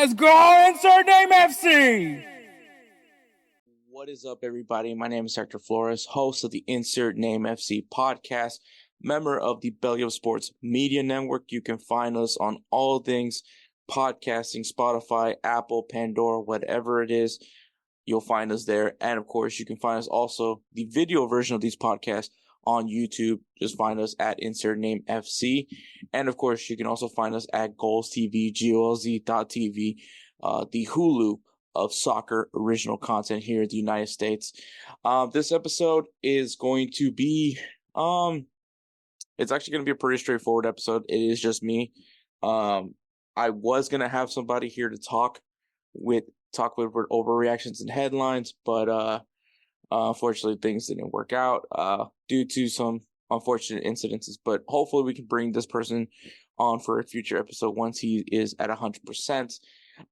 Let's go insert name FC. What is up, everybody? My name is Hector Flores, host of the Insert Name FC podcast, member of the BellyUpSports Media Network. You can find us on all things podcasting, Spotify, Apple, Pandora, whatever it is, you'll find us there. And of course, you can find us also the video version of these podcasts on YouTube. Just find us at Insert Name FC. And of course, you can also find us at GolzTV, GOLZ.TV, the Hulu of soccer original content here in the United States. This episode is going to be, it's actually going to be a pretty straightforward episode. It is just me. I was going to have somebody here to talk with overreactions and headlines, but unfortunately things didn't work out due to some unfortunate incidences. But hopefully we can bring this person on for a future episode once he is at 100%.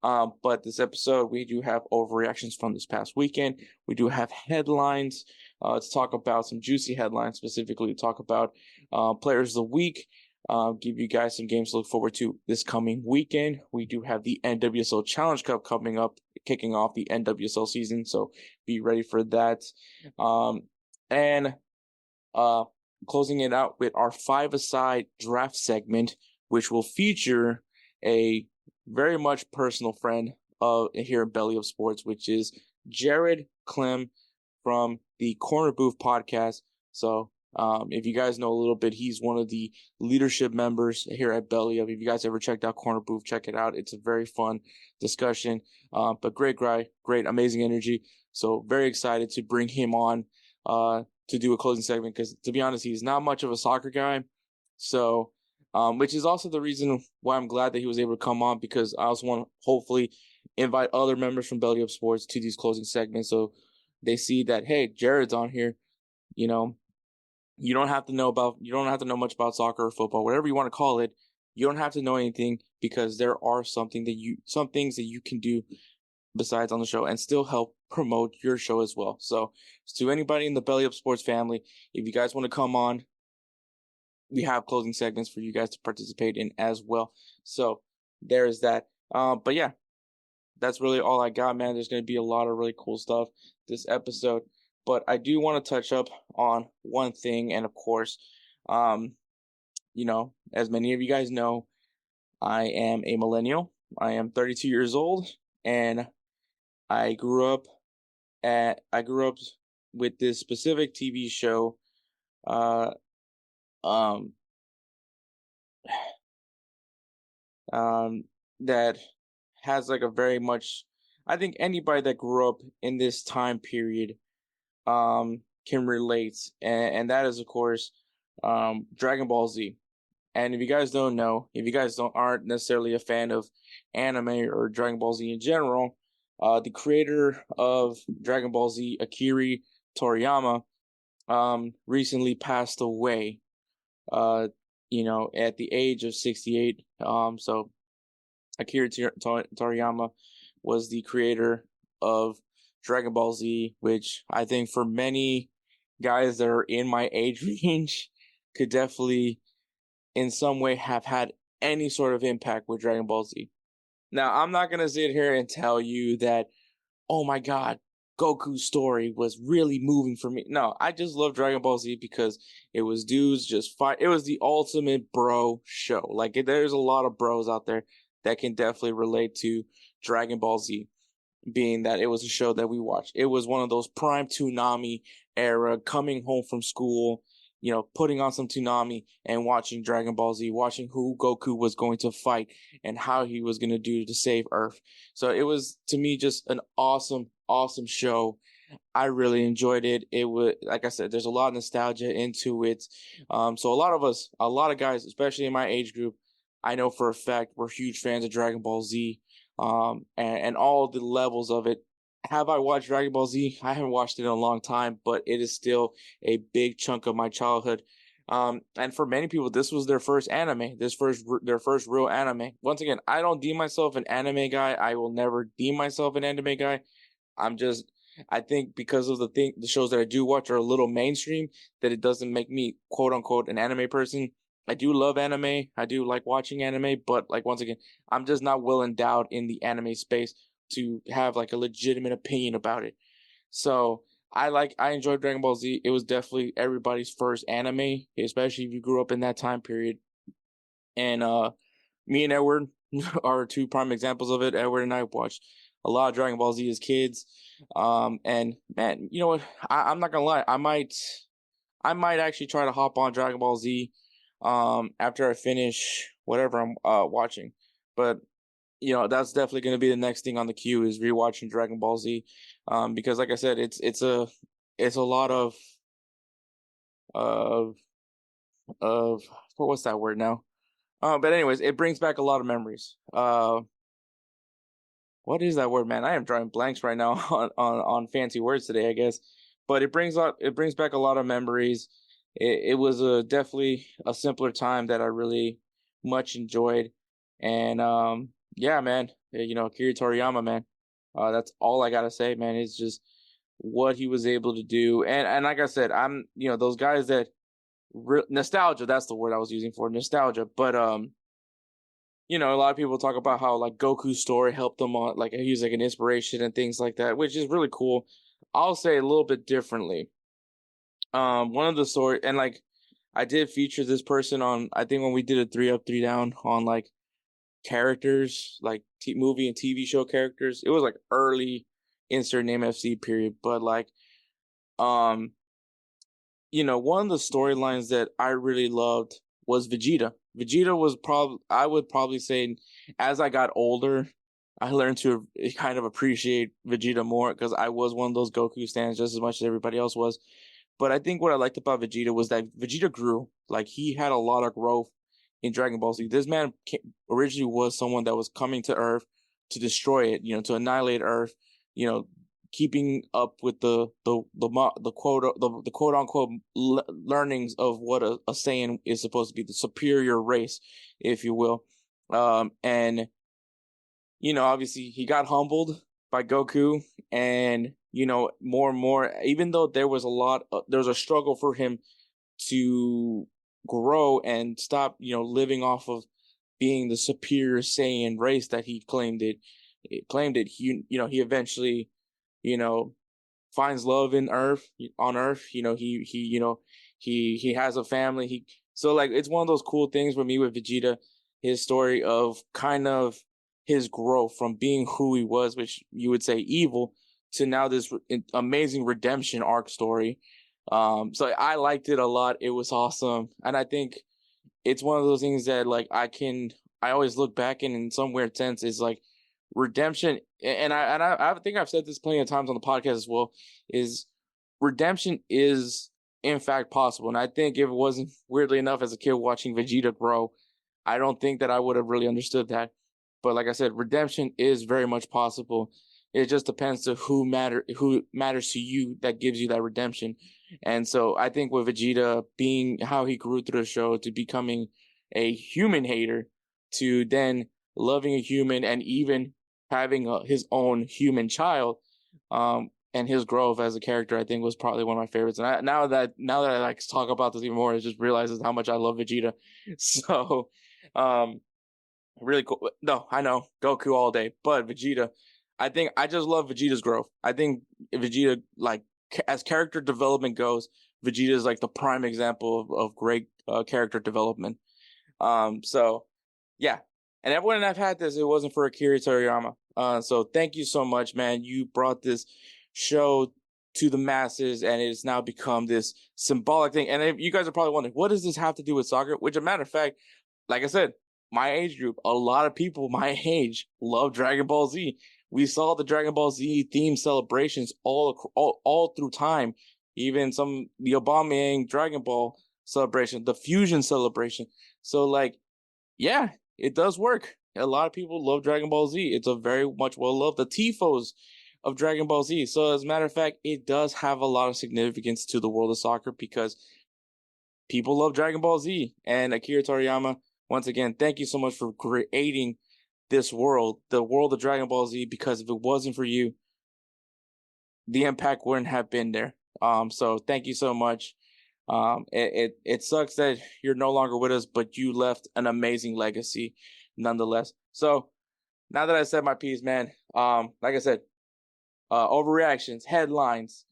But this episode, we do have overreactions from this past weekend. We do have headlines to talk about, some juicy headlines, specifically to talk about players of the week, give you guys some games to look forward to this coming weekend. We do have the NWSL Challenge Cup coming up, kicking off the NWSL season, so be ready for that. And closing it out with our five-a-side draft segment, which will feature a very much personal friend here at BellyUpSports, which is Jared Klim from the Corner Booth podcast. So if you guys know a little bit, he's one of the leadership members here at BellyUp. If you guys ever checked out Corner Booth, check it out. It's a very fun discussion, but great guy, great, amazing energy. So very excited to bring him on to do a closing segment, because to be honest, he's not much of a soccer guy. So which is also the reason why I'm glad that he was able to come on, because I also want to hopefully invite other members from BellyUpSports to these closing segments, so they see that, hey, Jared's on here. You know, you don't have to know much about soccer or football, whatever you want to call it. You don't have to know anything, because there are some things that you can do besides on the show and still help promote your show as well. So to anybody in the BellyUpSports family, if you guys want to come on, we have closing segments for you guys to participate in as well. So there is that. But yeah, that's really all I got, man. There's going to be a lot of really cool stuff this episode. But I do want to touch up on one thing. And of course, as many of you guys know, I am a millennial. I am 32 years old, and I grew up with this specific TV show, that has like a very much, I think anybody that grew up in this time period can relate, and that is of course Dragon Ball Z. And if you guys aren't necessarily a fan of anime or Dragon Ball Z in general, the creator of Dragon Ball Z, Akira Toriyama, recently passed away, at the age of 68. So Akira Toriyama was the creator of Dragon Ball Z, which I think for many guys that are in my age range could definitely in some way have had any sort of impact with Dragon Ball Z. Now, I'm not going to sit here and tell you that, oh my God, Goku's story was really moving for me. No, I just love Dragon Ball Z because it was dudes just fight. It was the ultimate bro show. Like, there's a lot of bros out there that can definitely relate to Dragon Ball Z, being that it was a show that we watched. It was one of those prime Toonami era, coming home from school, putting on some Toonami and watching Dragon Ball Z, watching who Goku was going to fight and how he was going to do to save Earth. So it was, to me, just an awesome, awesome show. I really enjoyed it. It was, like I said, there's a lot of nostalgia into it. So a lot of guys, especially in my age group, I know for a fact we're huge fans of Dragon Ball Z, and all the levels of it. Have I watched Dragon Ball Z? I haven't watched it in a long time, but it is still a big chunk of my childhood. And for many people, this was their first anime, their first real anime. Once again, I don't deem myself an anime guy. I will never deem myself an anime guy. I think because of the shows that I do watch are a little mainstream, that it doesn't make me quote unquote an anime person. I do love anime. I do like watching anime, but like once again, I'm just not well endowed in the anime space to have like a legitimate opinion about it. So I enjoyed Dragon Ball Z. It was definitely everybody's first anime, especially if you grew up in that time period. And me and Edward are two prime examples of it. Edward and I watched a lot of Dragon Ball Z as kids. And man, you know what? I'm not gonna lie. I might actually try to hop on Dragon Ball Z after I finish whatever I'm watching. But that's definitely going to be the next thing on the queue is rewatching Dragon Ball Z, because like I said, it's a lot of of what's that word now? But anyways, it brings back a lot of memories. What is that word, man? I am drawing blanks right now on fancy words today, I guess. But it brings back a lot of memories. It was definitely a simpler time that I really much enjoyed. And yeah, man, Akira Toriyama, man. That's all I gotta say, man. It's just what he was able to do. And like I said, I'm those guys that nostalgia, that's the word I was using for nostalgia. But a lot of people talk about how like Goku's story helped them on, like he's like an inspiration and things like that, which is really cool. I'll say a little bit differently. One of the story, and like I did feature this person on, I think when we did a 3 Up 3 Down on like characters, like movie and TV show characters. It was like early insert name FC period, but like one of the storylines that I really loved was Vegeta. Vegeta was I would probably say, as I got older, I learned to kind of appreciate Vegeta more because I was one of those Goku stans just as much as everybody else was. But I think what I liked about Vegeta was that Vegeta grew. Like he had a lot of growth in Dragon Ball Z. This man originally was someone that was coming to Earth to destroy it, to annihilate Earth, keeping up with the quote unquote learnings of what a Saiyan is supposed to be, the superior race, if you will. And obviously he got humbled by Goku, and more and more, even though there was a struggle for him to grow and stop living off of being the superior Saiyan race that he claimed it. He eventually finds love on Earth. He has a family. So like it's one of those cool things for me with Vegeta, his story of kind of his growth from being who he was, which you would say evil, to now this amazing redemption arc story. So I liked it a lot. It was awesome, and I think it's one of those things that like I always look back in some weird sense is like redemption, and I think I've said this plenty of times on the podcast as well, is redemption is in fact possible. And I think if it wasn't, weirdly enough, as a kid watching Vegeta grow, I don't think that I would have really understood that. But like I said, redemption is very much possible. It just depends to who matters to you that gives you that redemption. And so I think with Vegeta being how he grew through the show to becoming a human hater to then loving a human and even having his own human child, and his growth as a character, I think was probably one of my favorites. And now that I like talk about this even more, I just realizes how much I love Vegeta. So, really cool. No, I know Goku all day, but Vegeta, I think I just love Vegeta's growth. I think Vegeta, like as character development goes, Vegeta is like the prime example of great character development. So yeah, and everyone I've had this, it wasn't for Akira Toriyama. So thank you so much, man. You brought this show to the masses, and it's now become this symbolic thing. And you guys are probably wondering, what does this have to do with soccer? Which, a matter of fact, like I said, my age group, a lot of people my age love Dragon Ball Z. We saw the Dragon Ball Z theme celebrations all through time. Even the Obama Dragon Ball celebration, the Fusion celebration. So like, yeah, it does work. A lot of people love Dragon Ball Z. It's a very much well loved. The tifos of Dragon Ball Z. So as a matter of fact, it does have a lot of significance to the world of soccer because people love Dragon Ball Z. And Akira Toriyama, once again, thank you so much for creating this world, the world of Dragon Ball Z, because if it wasn't for you, the impact wouldn't have been there. So thank you so much. It sucks that you're no longer with us, but you left an amazing legacy nonetheless. So now that I said my piece, man, like I said, overreactions, headlines,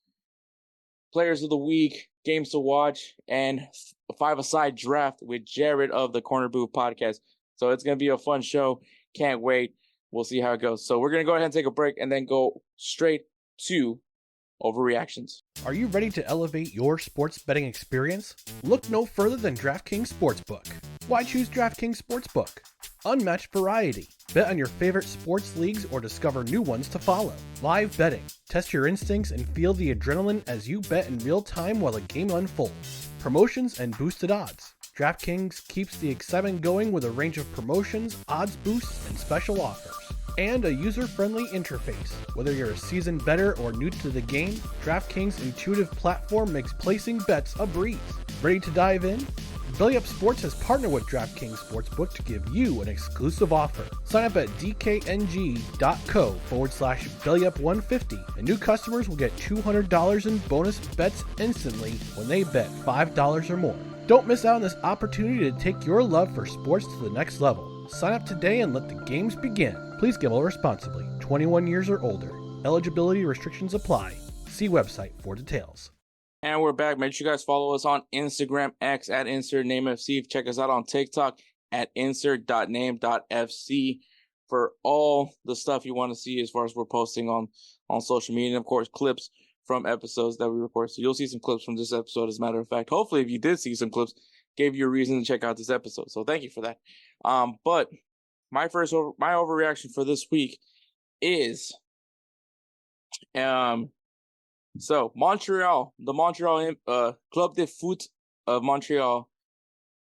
players of the week, games to watch, and a five-a-side draft with Jared of the Corner Booth podcast. So it's going to be a fun show. Can't wait. We'll see how it goes. So we're going to go ahead and take a break and then go straight to overreactions. Are you ready to elevate your sports betting experience? Look no further than DraftKings Sportsbook. Why choose DraftKings Sportsbook? Unmatched variety. Bet on your favorite sports leagues or discover new ones to follow. Live betting. Test your instincts and feel the adrenaline as you bet in real time while the game unfolds. Promotions and boosted odds. DraftKings keeps the excitement going with a range of promotions, odds boosts, and special offers. And a user-friendly interface. Whether you're a seasoned bettor or new to the game, DraftKings' intuitive platform makes placing bets a breeze. Ready to dive in? BellyUpSports has partnered with DraftKings Sportsbook to give you an exclusive offer. Sign up at dkng.co/BellyUp150 and new customers will get $200 in bonus bets instantly when they bet $5 or more. Don't miss out on this opportunity to take your love for sports to the next level. Sign up today and let the games begin. Please gamble responsibly. 21 years or older. Eligibility restrictions apply. See website for details. And we're back. Make sure you guys follow us on Instagram, X at InsertNameFC. Check us out on TikTok at insert.name.fc for all the stuff you want to see as far as we're posting on social media. And of course, clips from episodes that we record. So you'll see some clips from this episode, as a matter of fact. Hopefully, if you did see some clips, gave you a reason to check out this episode. So thank you for that. But my overreaction for this week is so Montreal, the Montreal Club de Foot of Montreal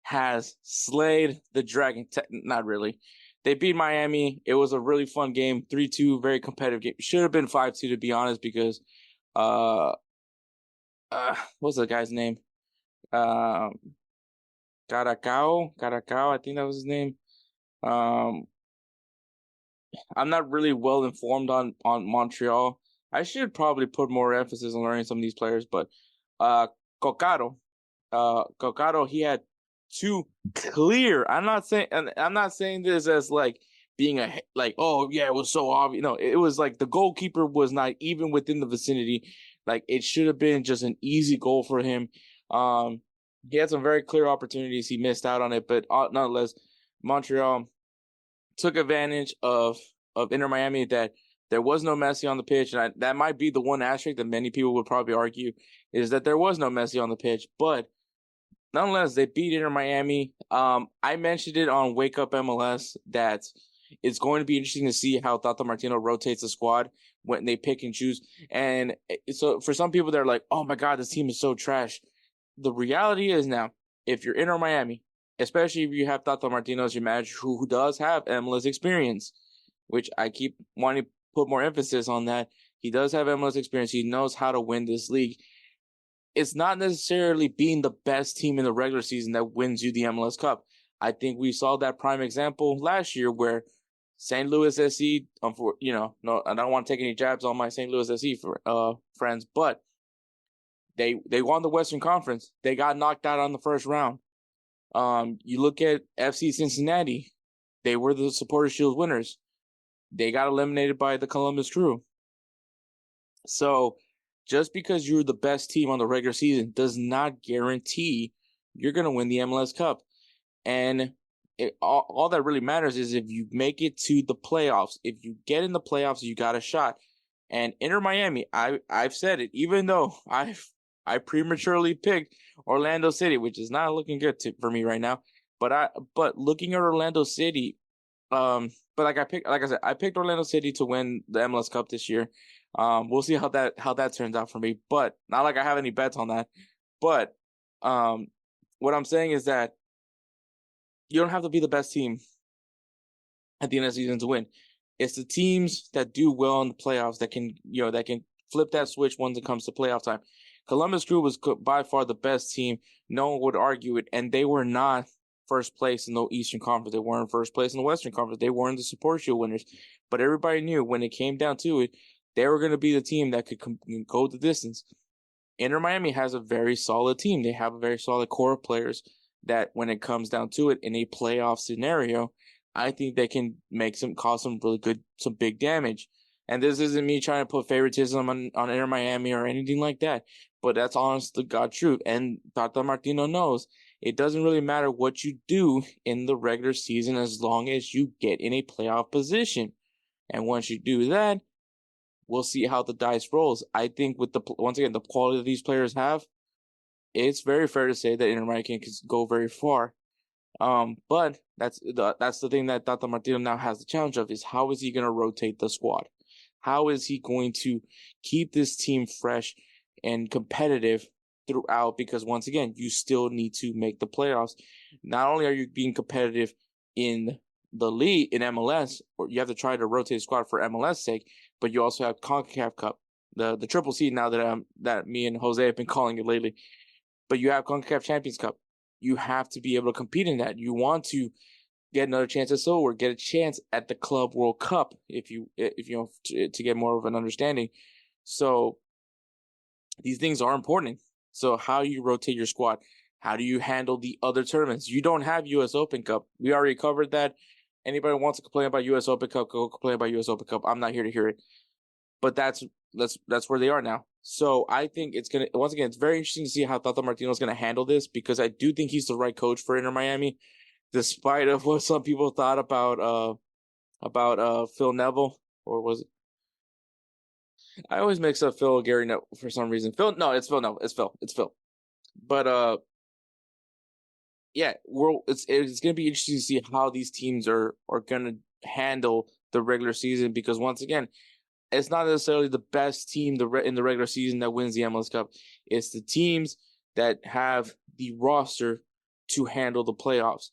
has slayed the Dragon. Not really. They beat Miami. It was a really fun game, 3-2, very competitive game. Should have been 5-2 to be honest, because what's the guy's name? Caracao, I think that was his name. I'm not really well informed on Montreal. I should probably put more emphasis on learning some of these players, but Cocaro, he had two clear. I'm not saying this as like being oh yeah, it was so obvious. No, it was like the goalkeeper was not even within the vicinity. Like it should have been just an easy goal for him. He had some very clear opportunities. He missed out on it, but nonetheless, Montreal took advantage of Inter Miami that there was no Messi on the pitch. And that might be the one asterisk that many people would probably argue is that there was no Messi on the pitch. But nonetheless, they beat Inter Miami. I mentioned it on Wake Up MLS that it's going to be interesting to see how Tata Martino rotates the squad when they pick and choose. And so for some people, they're like, oh my God, this team is so trash. The reality is now, if you're Inter Miami, especially if you have Tata Martino as your manager who does have MLS experience, which I keep wanting to put more emphasis on that. He does have MLS experience. He knows how to win this league. It's not necessarily being the best team in the regular season that wins you the MLS Cup. I think we saw that prime example last year where St. Louis SC, no, I don't want to take any jabs on my St. Louis SC friends, but they won the Western Conference. They got knocked out on the first round. You look at FC Cincinnati, they were the Supporters' Shield winners. They got eliminated by the Columbus Crew. So just because you're the best team on the regular season does not guarantee you're going to win the MLS Cup. And all that really matters is if you make it to the playoffs. If you get in the playoffs, you got a shot. And Inter Miami, I've said it, even though I prematurely picked Orlando City, which is not looking good for me right now. But looking at Orlando City, but I picked Orlando City to win the MLS Cup this year. We'll see how that turns out for me. But not like I have any bets on that. But what I'm saying is that you don't have to be the best team at the end of the season to win. It's the teams that do well in the playoffs that can flip that switch once it comes to playoff time. Columbus Crew was by far the best team. No one would argue it, and they were not first place in the Eastern Conference. They weren't first place in the Western Conference. They weren't the Support Shield winners. But everybody knew when it came down to it, they were going to be the team that could go the distance. Inter Miami has a very solid team. They have a very solid core of players that when it comes down to it in a playoff scenario, I think they can cause some big damage. And this isn't me trying to put favoritism on Inter Miami or anything like that, but that's honest to God truth. And Tata Martino knows it doesn't really matter what you do in the regular season as long as you get in a playoff position. And once you do that, we'll see how the dice rolls. I think with once again, the quality that these players have, it's very fair to say that Inter Miami can go very far. But that's the thing that Tata Martino now has the challenge of, is how is he going to rotate the squad? How is he going to keep this team fresh and competitive throughout? Because once again, you still need to make the playoffs. Not only are you being competitive in the league, in MLS, or you have to try to rotate the squad for MLS sake, but you also have CONCACAF Cup, the Triple C now that me and Jose have been calling it lately. But you have CONCACAF Champions Cup. You have to be able to compete in that. You want to get another chance at or get a chance at the Club World Cup if you to get more of an understanding. So these things are important. So how you rotate your squad, how do you handle the other tournaments? You don't have US Open Cup. We already covered that. Anybody wants to complain about US Open Cup, go complain about US Open Cup. I'm not here to hear it. But that's where they are now. So I think it's very interesting to see how Tata Martino is going to handle this, because I do think he's the right coach for Inter Miami, despite of what some people thought about Phil Neville, or was it? I always mix up Phil and Gary Neville for some reason. It's Phil Neville. It's Phil. But yeah, it's going to be interesting to see how these teams are going to handle the regular season, because once again, it's not necessarily the best team in the regular season that wins the MLS Cup. It's the teams that have the roster to handle the playoffs.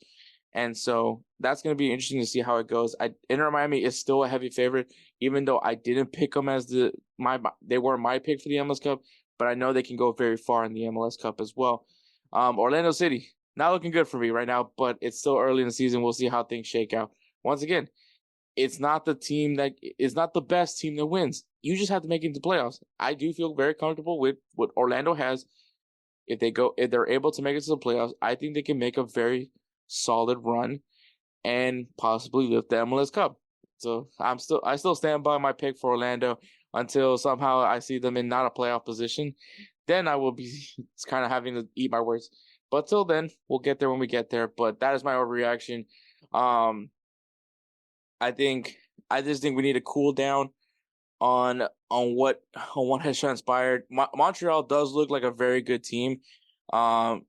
And so that's going to be interesting to see how it goes. Inter Miami is still a heavy favorite, even though I didn't pick them as they weren't my pick for the MLS Cup, but I know they can go very far in the MLS Cup as well. Orlando City, not looking good for me right now, but it's still early in the season. We'll see how things shake out. Once again, it's not the best team that wins. You just have to make it into playoffs. I do feel very comfortable with what Orlando has. If they're able to make it to the playoffs, I think they can make a very solid run and possibly lift the MLS Cup. So I still stand by my pick for Orlando until somehow I see them in not a playoff position. Then I will be kind of having to eat my words. But till then, we'll get there when we get there. But that is my overreaction. I just think we need to cool down on what has transpired. Montreal does look like a very good team. I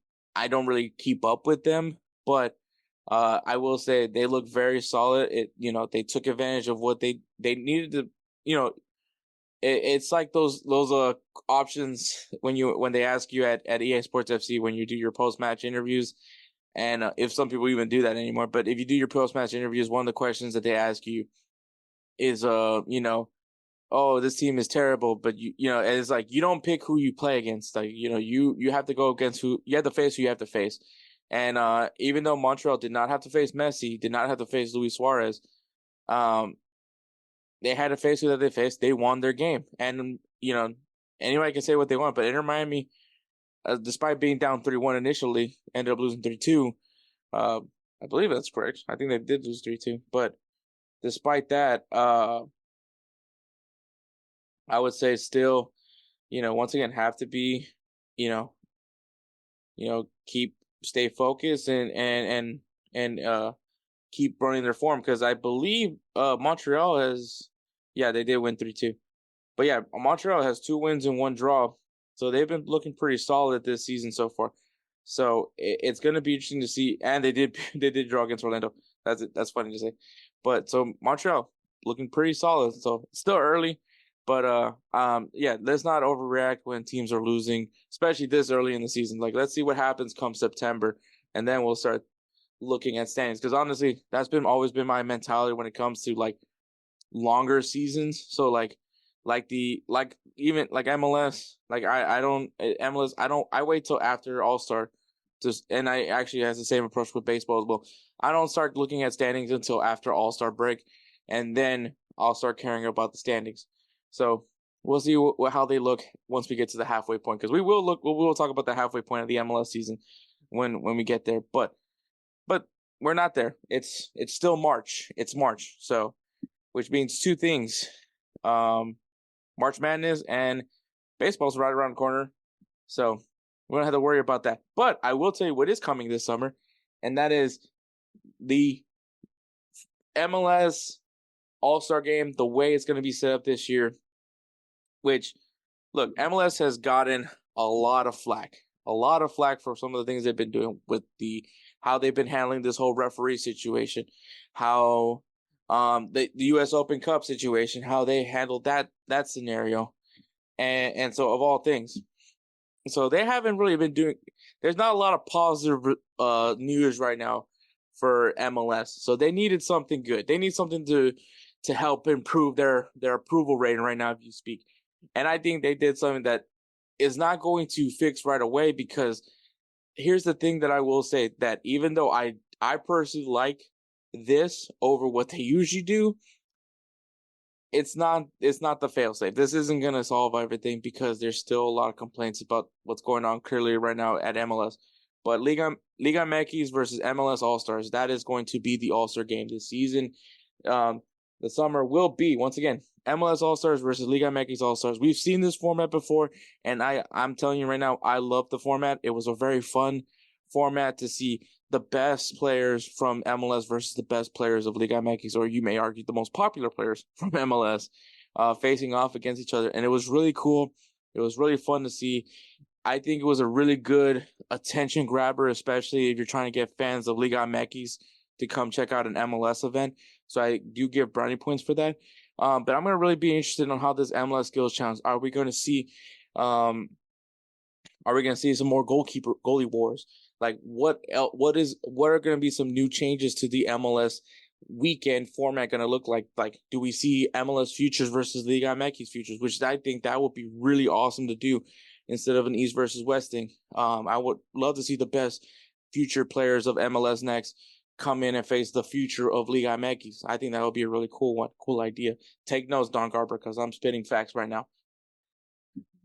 don't really keep up with them, but I will say they look very solid. They took advantage of what they needed to. It's like those options when they ask you at EA Sports FC when you do your post match interviews. And if some people even do that anymore, but if you do your post-match interviews, one of the questions that they ask you is, oh, this team is terrible, but and it's like, you don't pick who you play against. Like, you have to go against who you have to face. And even though Montreal did not have to face Messi, did not have to face Luis Suarez, they had to face who that they faced. They won their game. And, anybody can say what they want, but Inter Miami, despite being down 3-1 initially, ended up losing 3-2. I believe that's correct. I think they did lose 3-2. But despite that, I would say still, once again, have to be, stay focused and keep running their form, because I believe Montreal they did win 3-2. But yeah, Montreal has 2 wins and 1 draw. So they've been looking pretty solid this season so far. So it's going to be interesting to see. And they did draw against Orlando. That's funny to say. But so Montreal looking pretty solid. So it's still early, but let's not overreact when teams are losing, especially this early in the season. Like, let's see what happens come September, and then we'll start looking at standings. Because honestly, that's always been my mentality when it comes to like longer seasons. So like even like MLS, like I wait till after All-Star, and I actually has the same approach with baseball as well. I don't start looking at standings until after All-Star break, and then I'll start caring about the standings. So We'll see how they look once we get to the halfway point, because we will talk about the halfway point of the MLS season when we get there. But we're not there. It's still March. It's March, so which means two things: March Madness and baseball's right around the corner. So we don't have to worry about that. But I will tell you what is coming this summer, and that is the MLS All-Star Game, the way it's going to be set up this year. Which, look, MLS has gotten a lot of flack for some of the things they've been doing with how they've been handling this whole referee situation, how the U.S. Open Cup situation, how they handled that scenario, and so of all things, so they haven't really been doing. There's not a lot of positive news right now for MLS, so they needed something good. They need something to help improve their approval rating right now, if you speak. And I think they did something that is not going to fix right away, because here's the thing that I will say, that even though I personally like this over what they usually do, it's not the fail-safe. This isn't going to solve everything, because there's still a lot of complaints about what's going on clearly right now at MLS. But Liga MX versus MLS All-Stars, that is going to be the All-Star Game this season. The summer will be, once again, MLS All-Stars versus Liga MX All-Stars. We've seen this format before, and I'm telling you right now, I love the format. It was a very fun format to see the best players from MLS versus the best players of Liga MX, or you may argue the most popular players from MLS, facing off against each other. And it was really cool. It was really fun to see. I think it was a really good attention grabber, especially if you're trying to get fans of Liga MX to come check out an MLS event. So I do give brownie points for that. But I'm going to really be interested in how this MLS Skills Challenge, are we going to see some more goalie wars? Like what are going to be some new changes to the MLS weekend format going to look like? Like, do we see MLS Futures versus Liga MX Futures, which I think that would be really awesome to do instead of an East versus West thing. I would love to see the best future players of MLS Next come in and face the future of Liga MX. I think that would be a really cool idea. Take notes, Don Garber, because I'm spitting facts right now.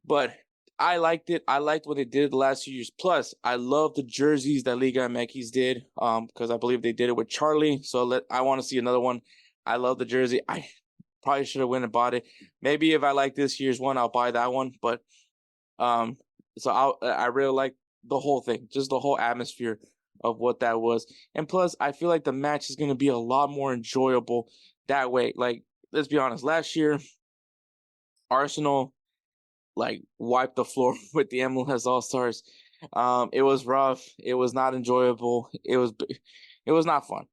But I liked it. I liked what they did the last few years. Plus, I love the jerseys that Liga MX did, because I believe they did it with Charlie. So I want to see another one. I love the jersey. I probably should have went and bought it. Maybe if I like this year's one, I'll buy that one. But so I really like the whole thing, just the whole atmosphere of what that was. And plus, I feel like the match is going to be a lot more enjoyable that way. Like, let's be honest, last year, Arsenal wiped the floor with the MLS All-Stars. It was rough. It was not enjoyable. It was not fun.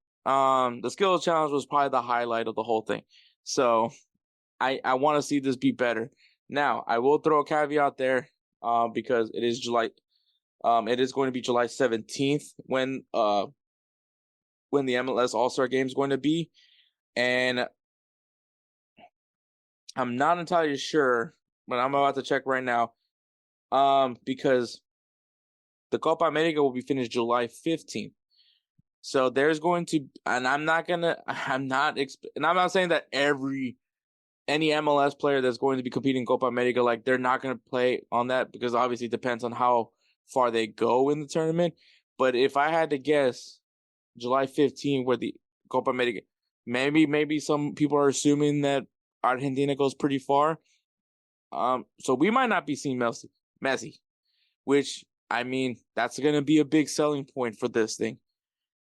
The skills challenge was probably the highlight of the whole thing. So I want to see this be better. Now, I will throw a caveat there, because it is July. It is going to be July 17th when the MLS All-Star Game is going to be, and I'm not entirely sure, but I'm about to check right now, because the Copa America will be finished July 15th. So there's going to, and I'm not saying that any MLS player that's going to be competing in Copa America, they're not going to play on that, because obviously it depends on how far they go in the tournament. But if I had to guess, July 15th, where the Copa America, maybe some people are assuming that Argentina goes pretty far. So we might not be seeing Messi, which, I mean, that's going to be a big selling point for this thing.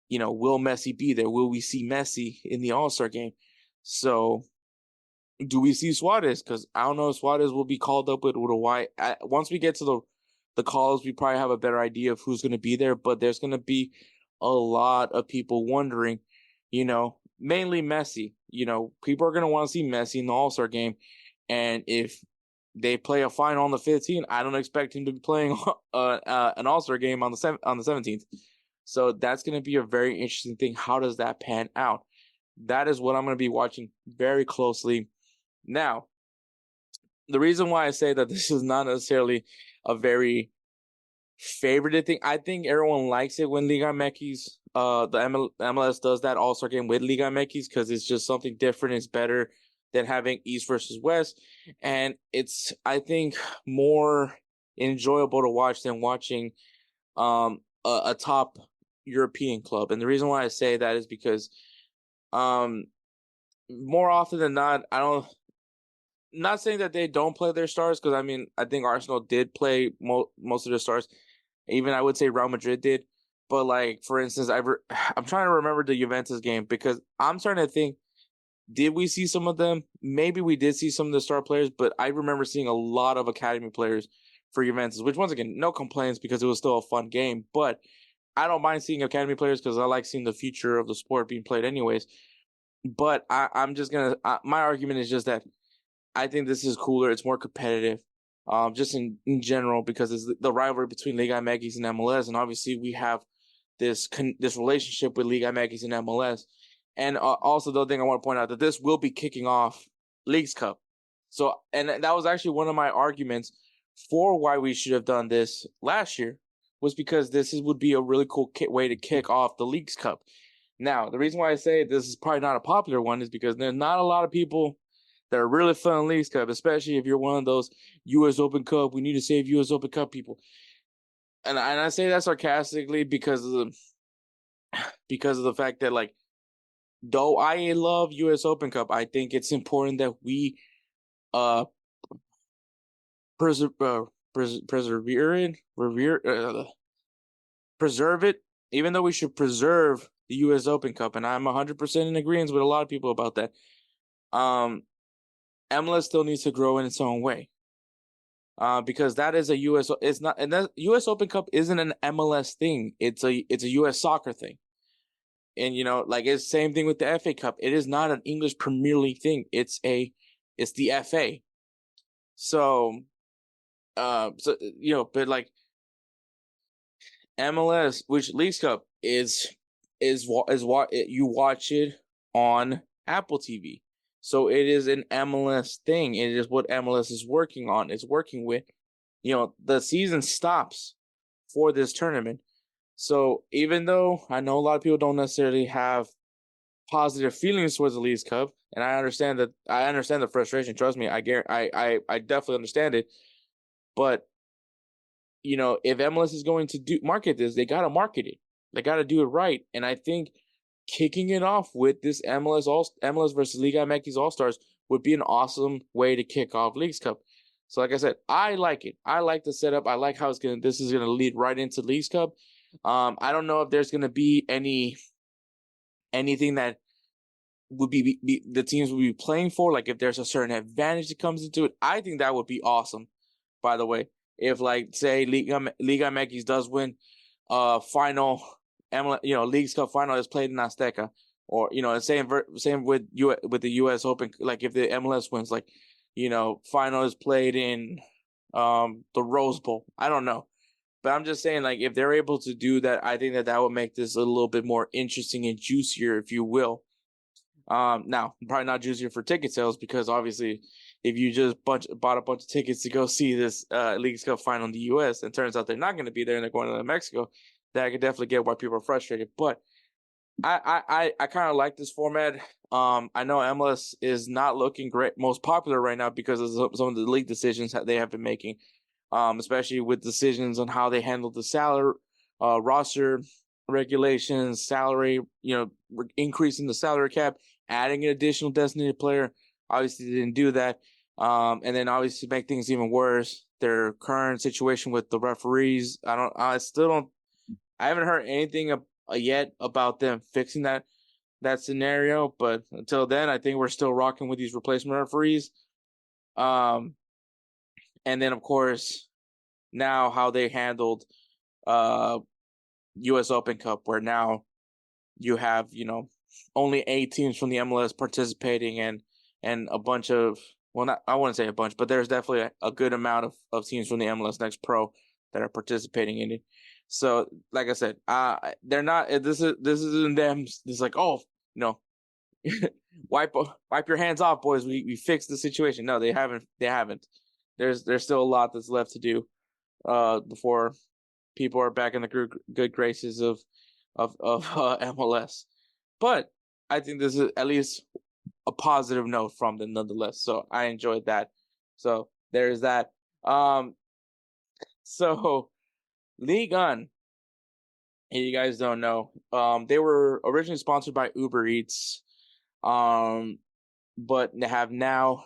You know, will Messi be there? Will we see Messi in the All-Star Game? So do we see Suarez? Because I don't know if Suarez will be called up with a white. Once we get to the calls, we probably have a better idea of who's going to be there. But there's going to be a lot of people wondering, mainly Messi. People are going to want to see Messi in the All-Star Game. And if they play a final on the 15th, I don't expect him to be playing an All-Star Game on the 17th. So that's going to be a very interesting thing. How does that pan out? That is what I'm going to be watching very closely. Now, the reason why I say that this is not necessarily a very favorited thing, I think everyone likes it when Liga MX, the MLS does that All-Star Game with Liga MX, because it's just something different. It's better. than having East versus West. And it's, I think, more enjoyable to watch than watching a top European club. And the reason why I say that is because more often than not, not saying that they don't play their stars, because I mean, I think Arsenal did play most of their stars. Even I would say Real Madrid did. But like, for instance, I'm trying to remember the Juventus game, because I'm starting to think, did we see some of them? Maybe we did see some of the star players, but I remember seeing a lot of academy players for Juventus, which once again, no complaints because it was still a fun game. But I don't mind seeing academy players because I like seeing the future of the sport being played anyways. But I'm just going to, my argument is just that I think this is cooler. It's more competitive, just in general, because it's the rivalry between Liga MX and MLS. And obviously we have this relationship with Liga MX and MLS. And also, the other thing I want to point out, that this will be kicking off Leagues Cup. So, and that was actually one of my arguments for why we should have done this last year, was because would be a really cool way to kick off the Leagues Cup. Now, the reason why I say this is probably not a popular one is because there's not a lot of people that are really feeling Leagues Cup, especially if you're one of those U.S. Open Cup, we need to save U.S. Open Cup people. And I say that sarcastically because of the fact that, like, though I love U.S. Open Cup, I think it's important that we preserve it, even though we should preserve the U.S. Open Cup. And I'm 100% in agreement with a lot of people about that. MLS still needs to grow in its own way. Because that is a U.S. It's not, and that U.S. Open Cup isn't an MLS thing. It's a U.S. soccer thing. And, you know, like, it's the same thing with the FA Cup. It is not an English Premier League thing. It's the FA. So, you know, but like MLS, which Leagues Cup is what you watch it on Apple TV. So it is an MLS thing. It is what MLS is working on. It's working with, you know, the season stops for this tournament. So even though I know a lot of people don't necessarily have positive feelings towards the Leagues Cup, and I understand the frustration. Trust me, I definitely understand it. But, you know, if MLS is going to market this, they gotta market it. They gotta do it right. And I think kicking it off with this MLS versus Liga MX All-Stars would be an awesome way to kick off Leagues Cup. So like I said, I like it. I like the setup. I like how this is gonna lead right into Leagues Cup. I don't know if there's going to be anything that would be the teams would be playing for, like if there's a certain advantage that comes into it. I think that would be awesome, by the way. If, like, say Liga MX does win final, you know, Leagues Cup final is played in Azteca, or, you know, same with the US Open, like if the MLS wins, like, you know, final is played in the Rose Bowl. I don't know. But I'm just saying, like, if they're able to do that, I think that would make this a little bit more interesting and juicier, if you will. Now, probably not juicier for ticket sales, because obviously, if you just bought a bunch of tickets to go see this Leagues Cup final in the U.S., and turns out they're not going to be there and they're going to Mexico, that could definitely get why people are frustrated. But I kind of like this format. I know MLS is not looking most popular right now because of some of the league decisions that they have been making. Especially with decisions on how they handle the salary, roster regulations, salary, you know, increasing the salary cap, adding an additional designated player. Obviously, they didn't do that. And then obviously to make things even worse, their current situation with the referees. I haven't heard anything yet about them fixing that scenario. But until then, I think we're still rocking with these replacement referees. And then, of course, now how they handled U.S. Open Cup, where now you have, you know, only 8 teams from the MLS participating, and a bunch of, well, not, I wouldn't say a bunch, but there's definitely a good amount of teams from the MLS Next Pro that are participating in it. So, like I said, they're not. This isn't them. It's like, oh, you know, wipe your hands off, boys. We fixed the situation. No, they haven't. There's still a lot that's left to do before people are back in the good graces of MLS. But I think this is at least a positive note from them nonetheless. So I enjoyed that. So there's that. So Ligue 1, if you guys don't know, they were originally sponsored by Uber Eats, but they have now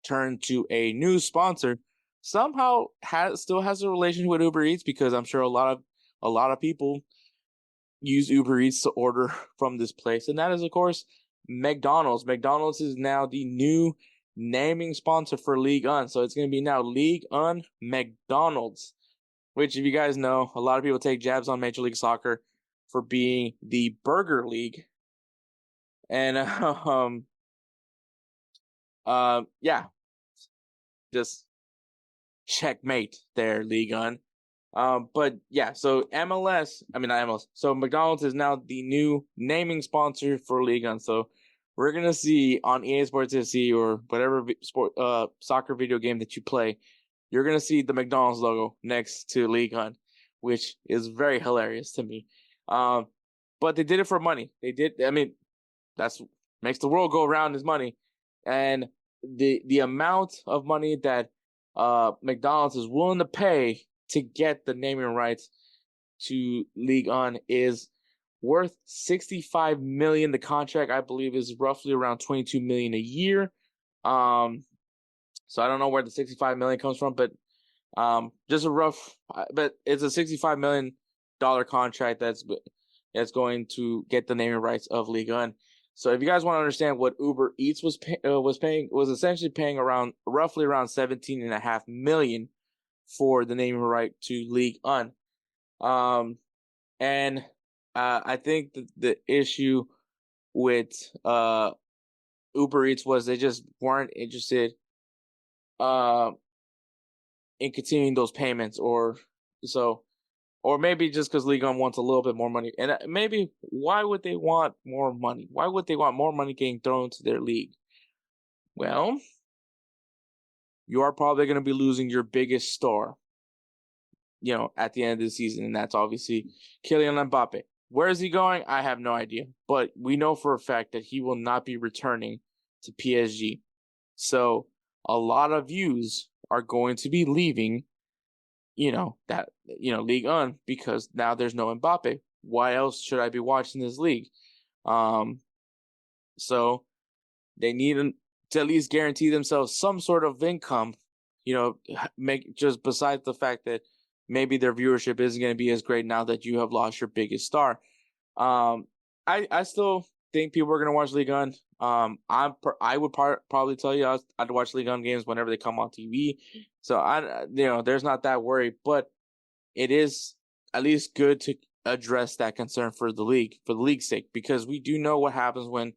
turned to a new sponsor. Somehow still has a relation with Uber Eats, because I'm sure a lot of people use Uber Eats to order from this place, and that is, of course, McDonald's. McDonald's is now the new naming sponsor for Ligue 1, so it's going to be now Ligue 1 McDonald's, which, if you guys know, a lot of people take jabs on Major League Soccer for being the Burger League, and yeah, just checkmate there, Ligue 1. But yeah, so not MLS. So McDonald's is now the new naming sponsor for Ligue 1. So we're gonna see on EA Sports FC or whatever soccer video game that you play, you're gonna see the McDonald's logo next to Ligue 1, which is very hilarious to me. But they did it for money. That's makes the world go around is money, and the amount of money that McDonald's is willing to pay to get the naming rights to Ligue 1 is worth $65 million. The contract, I believe, is roughly around $22 million a year. So I don't know where the $65 million comes from, but just a rough. But it's a $65 million contract that's going to get the naming rights of Ligue 1. So if you guys want to understand what Uber Eats was essentially paying roughly around $17.5 million for the naming right to Ligue 1. And I think the issue with Uber Eats was they just weren't interested in continuing those payments, or maybe just because Ligue 1 wants a little bit more money. And maybe why would they want more money? Why would they want more money getting thrown to their league? Well, you are probably going to be losing your biggest star, at the end of the season, and that's obviously Kylian Mbappe. Where is he going? I have no idea, but we know for a fact that he will not be returning to PSG. So a lot of views are going to be leaving, Ligue 1, because now there's no Mbappe. Why else should I be watching this league? So they need to at least guarantee themselves some sort of income, make just besides the fact that maybe their viewership isn't going to be as great now that you have lost your biggest star. I still think people are going to watch Ligue 1. I would probably tell you I'd watch Ligue 1 games whenever they come on TV. So there's not that worry, but it is at least good to address that concern for the league's sake, because we do know what happens when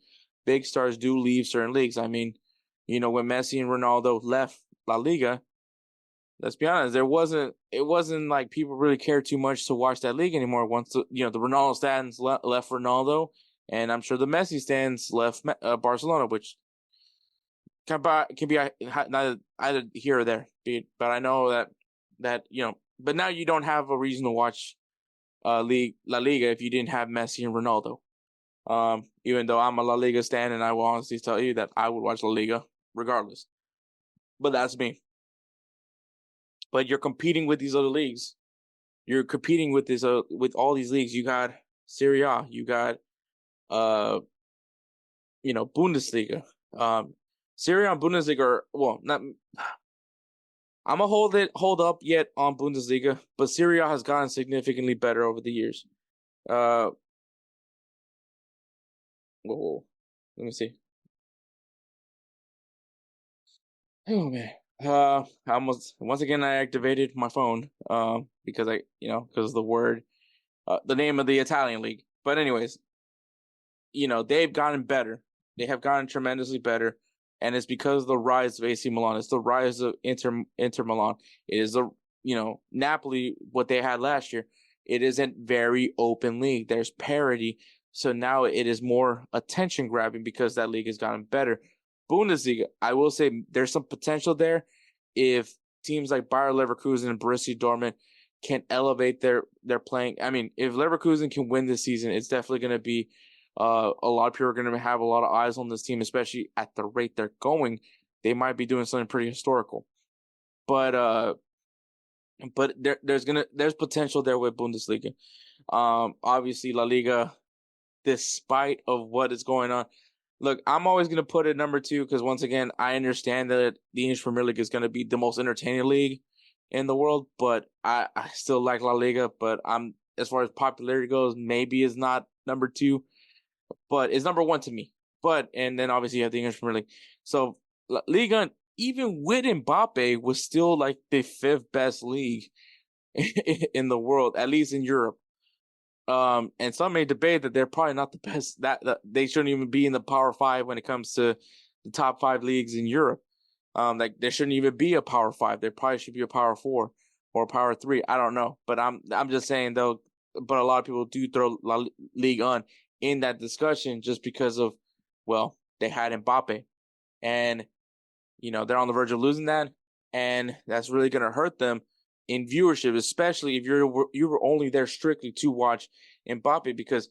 big stars do leave certain leagues. I mean, when Messi and Ronaldo left La Liga, let's be honest, it wasn't like people really cared too much to watch that league anymore. Once the Ronaldo stands left Ronaldo, and I'm sure the Messi stands left Barcelona, which can be either here or there. But I know that but now you don't have a reason to watch La Liga if you didn't have Messi and Ronaldo. Even though I'm a La Liga stan, and I will honestly tell you that I would watch La Liga regardless. But that's me. But you're competing with these other leagues. You're competing with with all these leagues. You got Serie A. You got Bundesliga. Serie A and Bundesliga are, not. I'm gonna hold up yet on Bundesliga, but Serie A has gotten significantly better over the years. Let me see. Oh man. Once again I activated my phone because because of the word the name of the Italian league. But anyways, they've gotten better. They have gotten tremendously better, and it's because of the rise of AC Milan. It's the rise of Inter Milan. It is Napoli, what they had last year. It isn't very open league. There's parity. So now it is more attention grabbing because that league has gotten better. Bundesliga, I will say there's some potential there if teams like Bayer Leverkusen and Borussia Dortmund can elevate their playing. I mean, if Leverkusen can win this season, it's definitely going to be A lot of people are going to have a lot of eyes on this team, especially at the rate they're going. They might be doing something pretty historical. But there's potential there with Bundesliga. Obviously La Liga, despite of what is going on. Look, I'm always going to put it number 2 because once again, I understand that the English Premier League is going to be the most entertaining league in the world, but I still like La Liga. But as far as popularity goes, maybe it's not number 2, but it's number 1 to me. And then obviously you have the English Premier League. So La Liga, even with Mbappe, was still like the 5th best league in the world, at least in Europe. And some may debate that they're probably not the best, that they shouldn't even be in the Power 5 when it comes to the top 5 leagues in Europe. Like there shouldn't even be a Power 5. There probably should be a Power 4 or a Power 3. I don't know, but I'm just saying though. But a lot of people do throw La Ligue on in that discussion just because of, well, they had Mbappe, and they're on the verge of losing that, and that's really going to hurt them in viewership, especially if you were only there strictly to watch Mbappe, because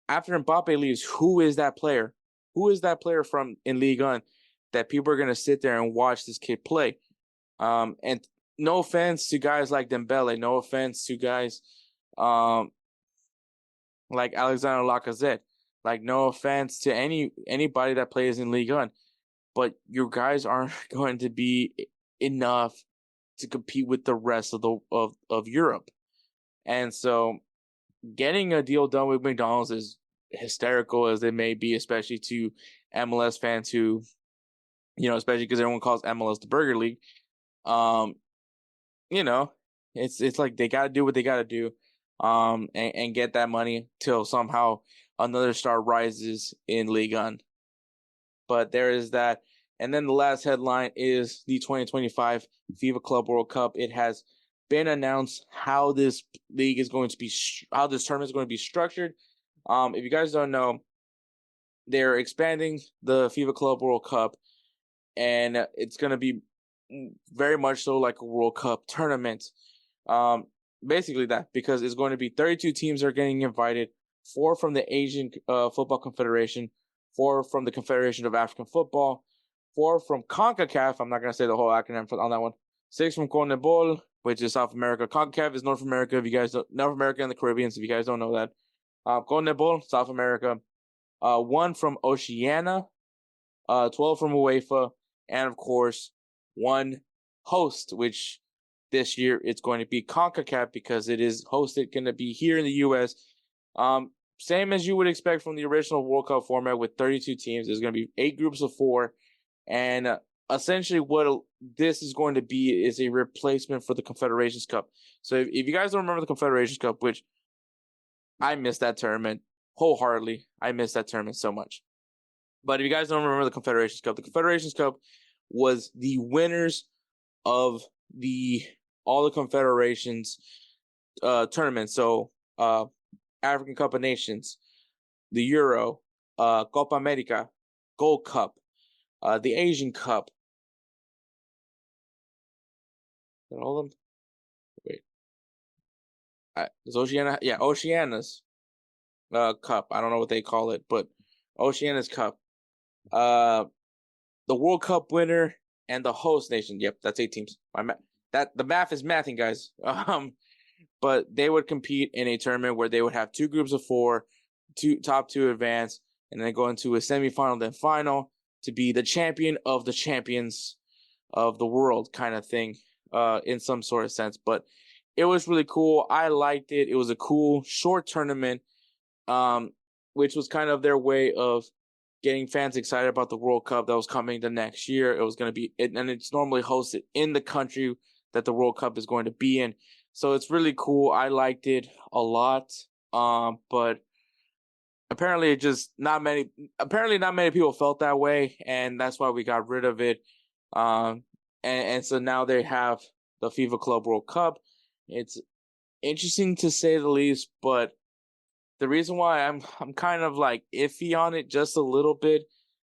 after Mbappe leaves, who is that player? Who is that player from in Ligue 1 that people are going to sit there and watch this kid play? And no offense to guys like Dembele, no offense to guys like Alexander Lacazette, like no offense to anybody that plays in Ligue 1, but your guys aren't going to be enough to compete with the rest of Europe. And so getting a deal done with McDonald's, is hysterical as it may be, especially to MLS fans who, especially because everyone calls MLS the Burger League. It's like they got to do what they got to do, and get that money till somehow another star rises in Ligue 1. But there is that. And then the last headline is the 2025 FIFA Club World Cup. It has been announced how this league is going to be, how this tournament is going to be structured. If you guys don't know, they're expanding the FIFA Club World Cup, and it's going to be very much so like a World Cup tournament. Basically that, because it's going to be 32 teams are getting invited, 4 from the Asian Football Confederation, 4 from the Confederation of African Football, 4 from CONCACAF. I'm not going to say the whole acronym on that one. 6 from CONMEBOL, which is South America. CONCACAF is North America. If you guys don't, North America and the Caribbean, if you guys don't know that. CONMEBOL, South America. 1 from Oceania, 12 from UEFA, and of course, 1 host, which this year it's going to be CONCACAF because it is hosted, going to be here in the U.S. Same as you would expect from the original World Cup format with 32 teams. There's going to be 8 groups of 4. And essentially what this is going to be is a replacement for the Confederations Cup. So if you guys don't remember the Confederations Cup, which I missed that tournament wholeheartedly. I missed that tournament so much. But if you guys don't remember the Confederations Cup was the winners of all the Confederations tournaments. So African Cup of Nations, the Euro, Copa America, Gold Cup, the Asian Cup. Is that all of them? Wait. Is Oceania? Yeah, Oceania's Cup. I don't know what they call it, but Oceania's Cup. The World Cup winner and the host nation. Yep, that's 8 teams. The math is mathing, guys. But they would compete in a tournament where they would have 2 groups of 4, top 2 advance, and then go into a semifinal, then final, to be the champion of the champions of the world kind of thing, in some sort of sense. But it was really cool. I liked it. It was a cool short tournament, which was kind of their way of getting fans excited about the World Cup that was coming the next year. It was going to be, and it's normally hosted in the country that the World Cup is going to be in. So it's really cool. I liked it a lot. But apparently not many people felt that way, and that's why we got rid of it. And so now they have the FIFA Club World Cup. It's interesting to say the least, but the reason why I'm kind of like iffy on it just a little bit,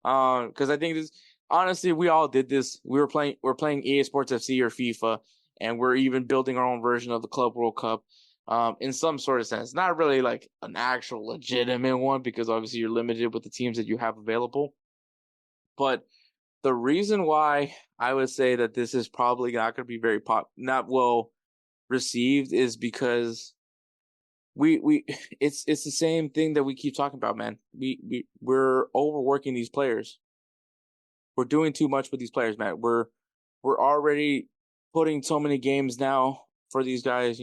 because I think this, honestly, we all did this. We're playing EA Sports FC or FIFA, and we're even building our own version of the Club World Cup. in some sort of sense. Not really like an actual legitimate one because obviously you're limited with the teams that you have available. But the reason why I would say that this is probably not going to be not well received is because it's the same thing that we keep talking about, man. We're overworking these players. We're doing too much with these players, man. We're already putting so many games now for these guys,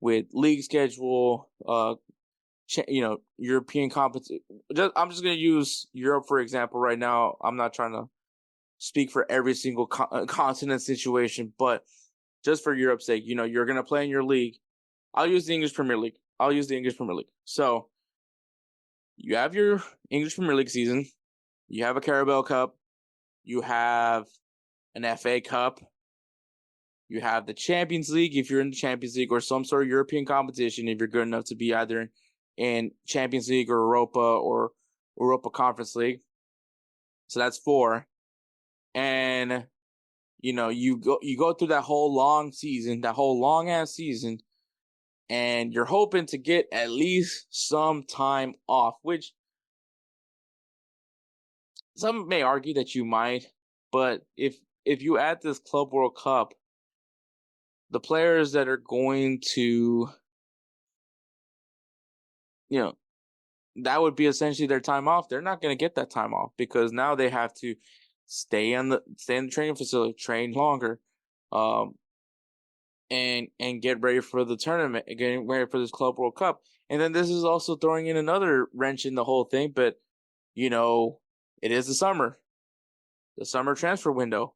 with league schedule, European competition. I'm just going to use Europe for example right now. I'm not trying to speak for every single continent situation, but just for Europe's sake, you're going to play in your league. I'll use the English Premier League. So you have your English Premier League season. You have a Carabao Cup. You have an FA Cup. You have the Champions League if you're in the Champions League or some sort of European competition if you're good enough to be either in Champions League or Europa Conference League. So that's 4. And you go through that whole long ass season, and you're hoping to get at least some time off, which some may argue that you might, but if you add this Club World Cup, the players that are going to, that would be essentially their time off. They're not going to get that time off because now they have to stay in the training facility, train longer, and get ready for the tournament, getting ready for this Club World Cup. And then this is also throwing in another wrench in the whole thing, but it is the summer transfer window.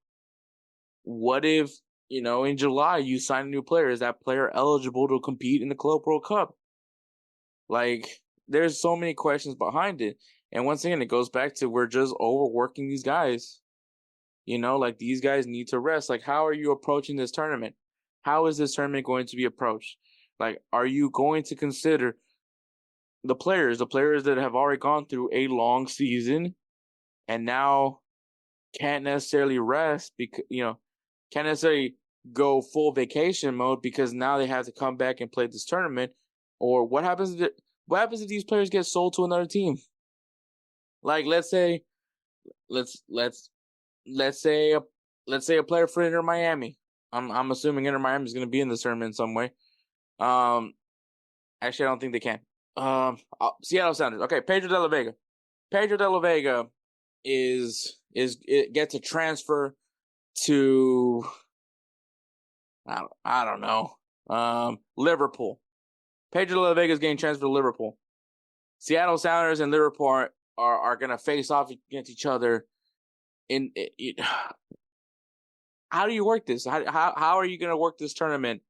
What if, in July you sign a new player? Is that player eligible to compete in the Club World Cup? Like, there's so many questions behind it. And once again, it goes back to we're just overworking these guys. Like, these guys need to rest. Like, how are you approaching this tournament? How is this tournament going to be approached? Like, are you going to consider the players that have already gone through a long season and now can't necessarily rest because, can't necessarily go full vacation mode because now they have to come back and play this tournament? Or what happens if these players get sold to another team? Like, let's say a player for Inter Miami. I'm assuming Inter Miami is going to be in this tournament in some way. Actually, I don't think they can. Seattle Sounders. Okay, Pedro de la Vega. Pedro de la Vega gets a transfer to I don't know. Liverpool. Pedro de la Vega is getting transferred to Liverpool. Seattle Sounders and Liverpool are going to face off against each other. How do you work this? How are you going to work this tournament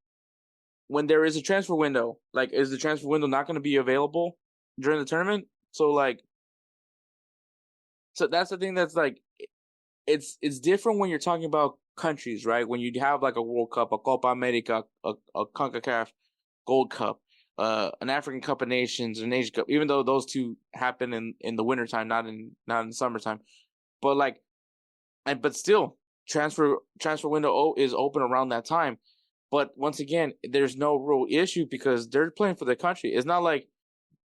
when there is a transfer window? Like, is the transfer window not going to be available during the tournament? So that's the thing that's like, it's different when you're talking about countries, right? When you have like a World Cup, a Copa America, a CONCACAF Gold Cup, an African Cup of Nations, an Asian Cup, even though those two happen in the wintertime, not in the summertime. But but still, transfer window is open around that time. But once again, there's no real issue because they're playing for the country. It's not like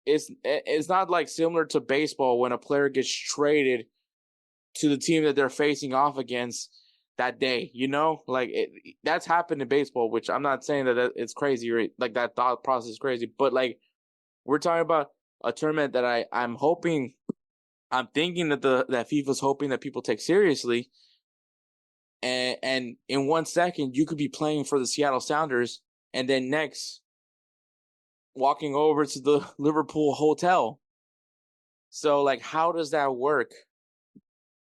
it's not like similar to baseball when a player gets traded to the team that they're facing off against that day. Like that's happened in baseball, which I'm not saying that it's crazy or like that thought process is crazy, but like we're talking about a tournament that I'm thinking that that FIFA's hoping that people take seriously. And in 1 second, you could be playing for the Seattle Sounders and then next walking over to the Liverpool hotel. So, like, how does that work?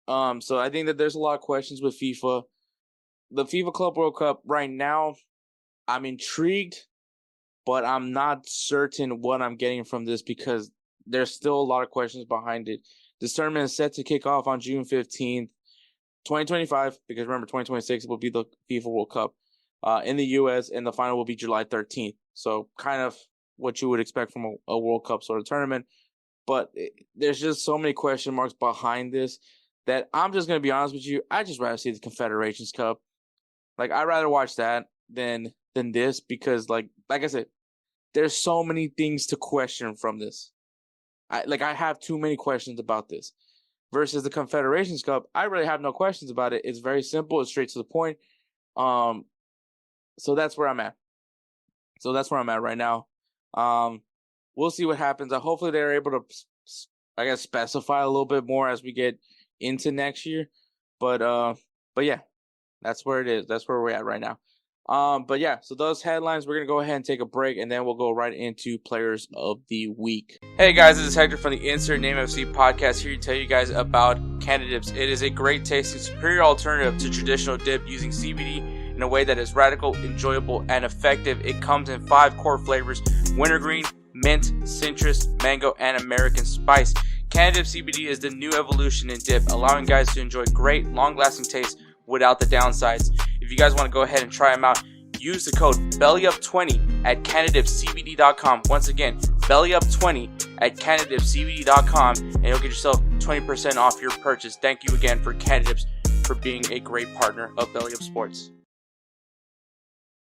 So I think that there's a lot of questions with FIFA. The FIFA Club World Cup right now, I'm intrigued, but I'm not certain what I'm getting from this because there's still a lot of questions behind it. This tournament is set to kick off on June 15th. 2025, because remember, 2026 will be the FIFA World Cup in the U.S., and the final will be July 13th. So kind of what you would expect from a World Cup sort of tournament. But there's just so many question marks behind this that I'm just going to be honest with you. I just rather see the Confederations Cup. Like, I'd rather watch that than this because, like I said, there's so many things to question from this. I have too many questions about this. Versus the Confederations Cup, I really have no questions about it. It's very simple. It's straight to the point. So that's where I'm at. So that's where I'm at right now. We'll see what happens. Hopefully they're able to, I guess, specify a little bit more as we get into next year. But yeah, that's where it is. That's where we're at right now. But yeah, so those headlines, we're going to go ahead and take a break, and then we'll go right into Players of the Week. Hey guys, this is Hector from the Insert Name FC podcast, here to tell you guys about Canadips. It is a great tasting, superior alternative to traditional dip using CBD in a way that is radical, enjoyable, and effective. It comes in 5 core flavors: wintergreen, mint, citrus, mango, and American spice. Canadips CBD is the new evolution in dip, allowing guys to enjoy great, long-lasting taste without the downsides. If you guys want to go ahead and try them out, use the code BellyUp20 at CanadipsCBD.com. Once again, BellyUp20 at CanadipsCBD.com, and you'll get yourself 20% off your purchase. Thank you again for Canadips for being a great partner of BellyUpSports.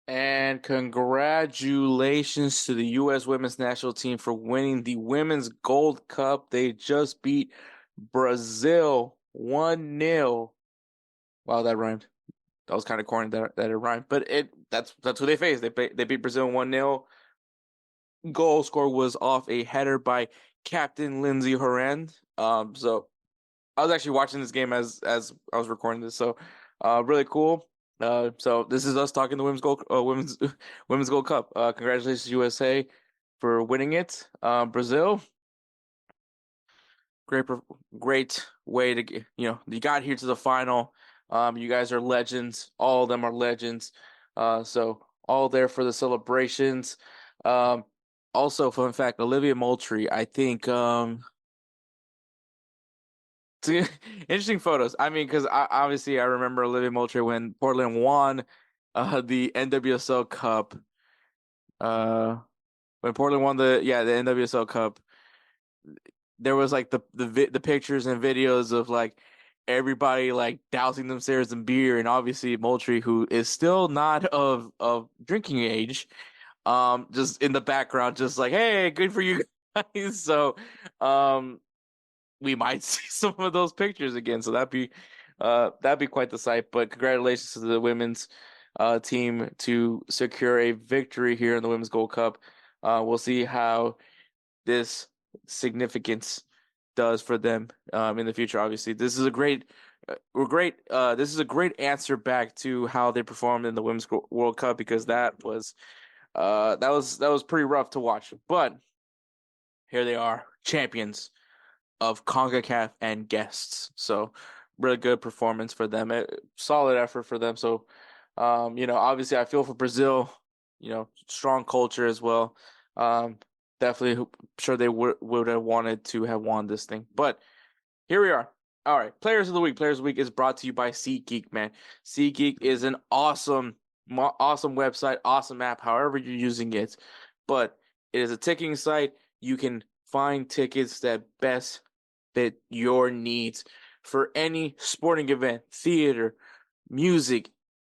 And congratulations to the U.S. women's national team for winning the Women's Gold Cup. They just beat Brazil 1-0. Wow, that rhymed. That was kind of corny that it rhymed, but that's who they faced. They beat Brazil 1-0. Goal score was off a header by Captain Lindsay Horan. So I was actually watching this game as I was recording this. So really cool. So this is us talking the Women's Gold Cup. Congratulations USA for winning it. Brazil, great way to you got here to the final. You guys are legends. All of them are legends. So all there for the celebrations. Also, fun fact: Olivia Moultrie. I think interesting photos. I mean, because obviously I remember Olivia Moultrie when Portland won the NWSL Cup. When Portland won the NWSL Cup, there was like the pictures and videos of like everybody like dousing themselves in beer, and obviously Moultrie, who is still not of drinking age, just in the background, just like, hey, good for you guys. So we might see some of those pictures again. So that'd be quite the sight. But congratulations to the women's team to secure a victory here in the Women's Gold Cup. We'll see how this significance does for them in the future. Obviously, this is a great answer back to how they performed in the Women's World Cup, because that was pretty rough to watch. But here they are, champions of CONCACAF and guests. So really good performance for them. Solid effort for them. So obviously I feel for Brazil. Strong culture as well. Definitely sure they would have wanted to have won this thing. But here we are. All right, Players of the Week. Players of the Week is brought to you by SeatGeek, man. SeatGeek is an awesome website, awesome app, however you're using it. But it is a ticketing site. You can find tickets that best fit your needs for any sporting event, theater, music,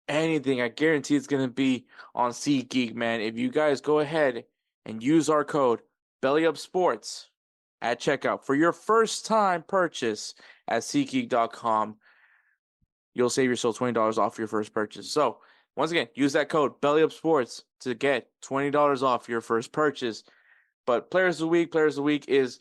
anything. I guarantee it's going to be on SeatGeek, man. If you guys go ahead and use our code BellyUpSports at checkout for your first time purchase at SeatGeek.com, you'll save yourself $20 off your first purchase. So once again, use that code BellyUpSports to get $20 off your first purchase. But Players of the Week is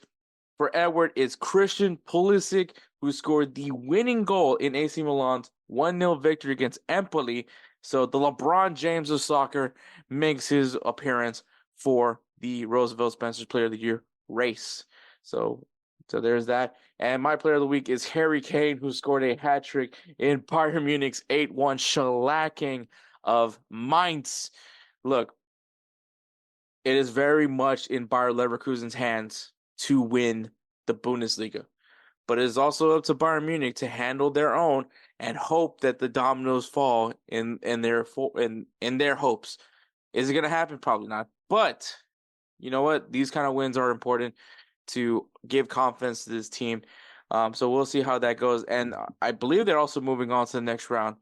for Edward is Christian Pulisic, who scored the winning goal in AC Milan's 1-0 victory against Empoli. So the LeBron James of soccer makes his appearance for the Roosevelt Spencer Player of the Year race. So there's that. And my Player of the Week is Harry Kane, who scored a hat-trick in Bayern Munich's 8-1 shellacking of Mainz. Look, it is very much in Bayer Leverkusen's hands to win the Bundesliga. But it is also up to Bayern Munich to handle their own and hope that the dominoes fall in their hopes. Is it going to happen? Probably not. But you know what? These kind of wins are important to give confidence to this team. So we'll see how that goes. And I believe they're also moving on to the next round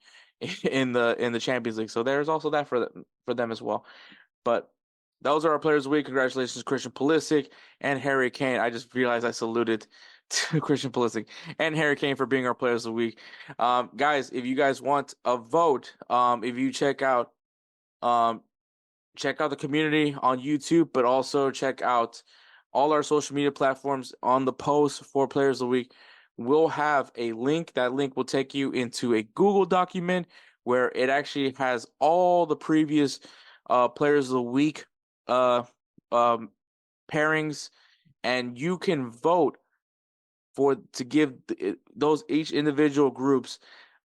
in the Champions League. So there's also that for them as well. But those are our players of the week. Congratulations, Christian Pulisic and Harry Kane. I just realized I saluted to Christian Pulisic and Harry Kane for being our players of the week. Guys, if you guys want a vote, if you check out the community on YouTube, but also check out all our social media platforms on the post for Players of the Week. We'll have a link. That link will take you into a Google document where it actually has all the previous Players of the Week pairings, and you can vote to give those each individual groups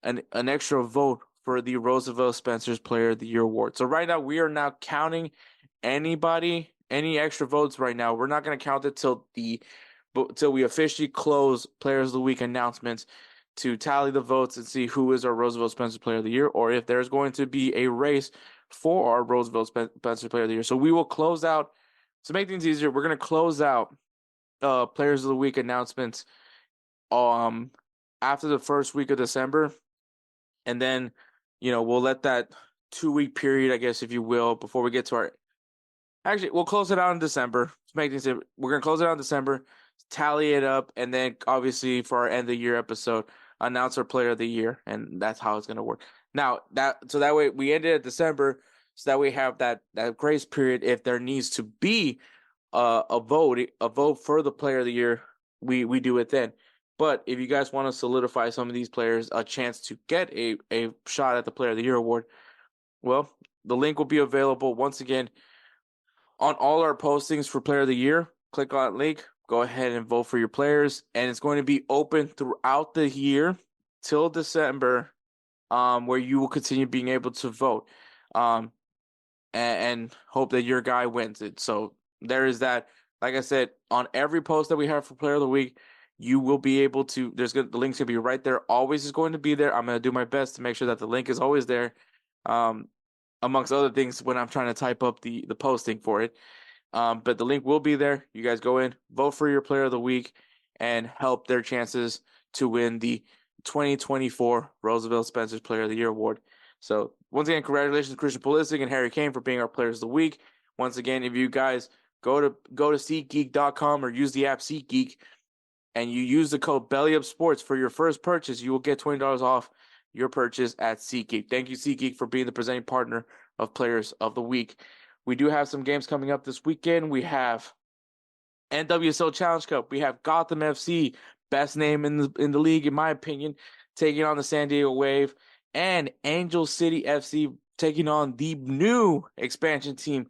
an extra vote for the Roosevelt Spencer's Player of the Year award. So right now we are now counting any extra votes right now. We're not going to count it till we officially close Players of the Week announcements to tally the votes and see who is our Roosevelt Spencer Player of the Year, or if there's going to be a race for our Roosevelt Spencer Player of the Year. So we will close out, to make things easier, we're going to close out Players of the Week announcements after the first week of December, and then we'll let that 2-week period, I guess, if you will, before we get to our. Actually, we'll close it out in December. To make things simple, we're gonna close it out in December, tally it up, and then obviously for our end of the year episode, announce our Player of the Year, and that's how it's gonna work. Now that way we ended at December, so that we have that grace period if there needs to be a vote for the Player of the Year, we do it then. But if you guys want to solidify some of these players a chance to get a shot at the Player of the Year award, well, the link will be available once again on all our postings for Player of the Year. Click on that link, go ahead and vote for your players, and it's going to be open throughout the year till December, where you will continue being able to vote, and hope that your guy wins it. So there is that. Like I said, on every post that we have for Player of the Week, you will be able to. The link's gonna be right there. Always is going to be there. I'm gonna do my best to make sure that the link is always there, amongst other things when I'm trying to type up the posting for it. But the link will be there. You guys go in, vote for your Player of the Week, and help their chances to win the 2024 Roosevelt Spencer's Player of the Year award. So once again, congratulations, Christian Pulisic and Harry Kane, for being our Players of the Week. Once again, if you guys go to SeatGeek.com or use the app SeatGeek, and you use the code BellyUpSports for your first purchase, you will get $20 off your purchase at SeatGeek. Thank you, SeatGeek, for being the presenting partner of Players of the Week. We do have some games coming up this weekend. We have NWSL Challenge Cup. We have Gotham FC, best name in the league, in my opinion, taking on the San Diego Wave, and Angel City FC taking on the new expansion team,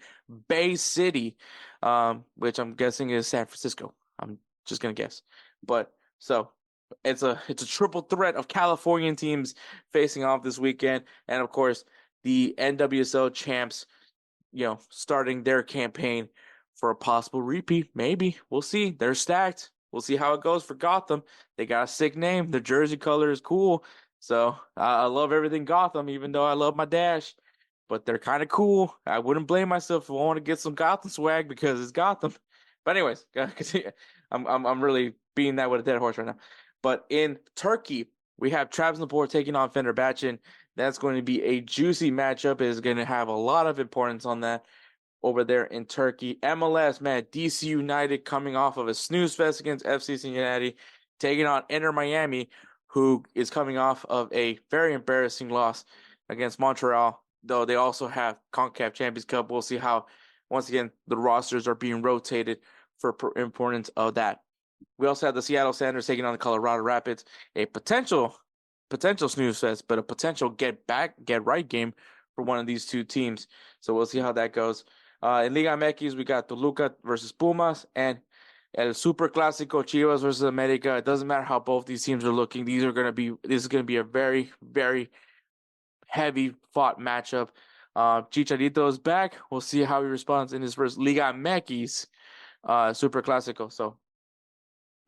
Bay City, which I'm guessing is San Francisco. I'm just gonna guess. But so it's a triple threat of Californian teams facing off this weekend, and of course the NWSL champs, starting their campaign for a possible repeat. Maybe we'll see. They're stacked. We'll see how it goes for Gotham. They got a sick name. The jersey color is cool, so I love everything Gotham. Even though I love my dash, but they're kind of cool. I wouldn't blame myself if I want to get some Gotham swag because it's Gotham. But anyways, gotta continue. I'm really beating that with a dead horse right now. But in Turkey, we have Trabzonspor taking on Fenerbahce. That's going to be a juicy matchup. It is going to have a lot of importance on that over there in Turkey. MLS, man, DC United coming off of a snooze fest against FC Cincinnati, taking on Inter Miami, who is coming off of a very embarrassing loss against Montreal, though they also have CONCACAF Champions Cup. We'll see how, once again, the rosters are being rotated for importance of that. We also have the Seattle Sounders taking on the Colorado Rapids, a potential snooze fest, but a potential get right game for one of these two teams. So we'll see how that goes. In Liga MX, we got Toluca versus Pumas and El Super Clásico, Chivas versus America. It doesn't matter how both these teams are looking. This is going to be a very, very heavy fought matchup. Chicharito is back. We'll see how he responds in his first Liga MX Super Clásico. So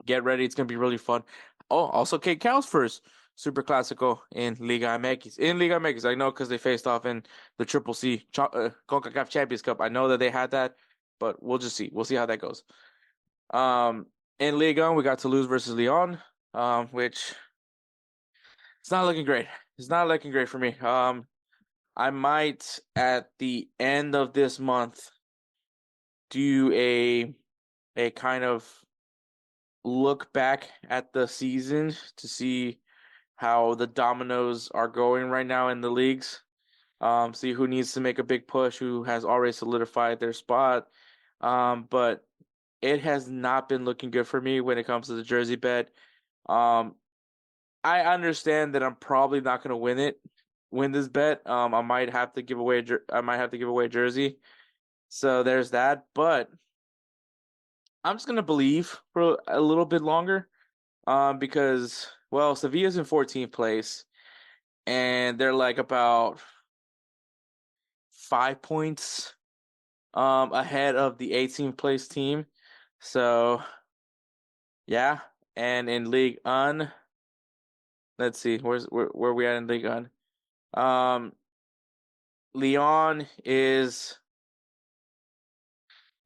get ready. It's going to be really fun. Oh, also Kate Cow's first Super Clásico in Liga MX. In Liga MX, I know because they faced off in the Triple C CONCACAF Champions Cup. I know that they had that, but we'll just see. We'll see how that goes. In Liga, we got Toulouse versus Lyon, which it's not looking great. It's not looking great for me. I might, at the end of this month, do a kind of look back at the season to see how the dominoes are going right now in the leagues. See who needs to make a big push, who has already solidified their spot. But it has not been looking good for me when it comes to the jersey bet. I understand that I'm probably not going to win this bet. I might have to give away a jersey. So there's that, but I'm just going to believe for a little bit longer. Because Sevilla's in 14th place and they're like about 5 points ahead of the 18th place team. So yeah, and in Ligue 1, let's see, where we at in Ligue 1? Lyon is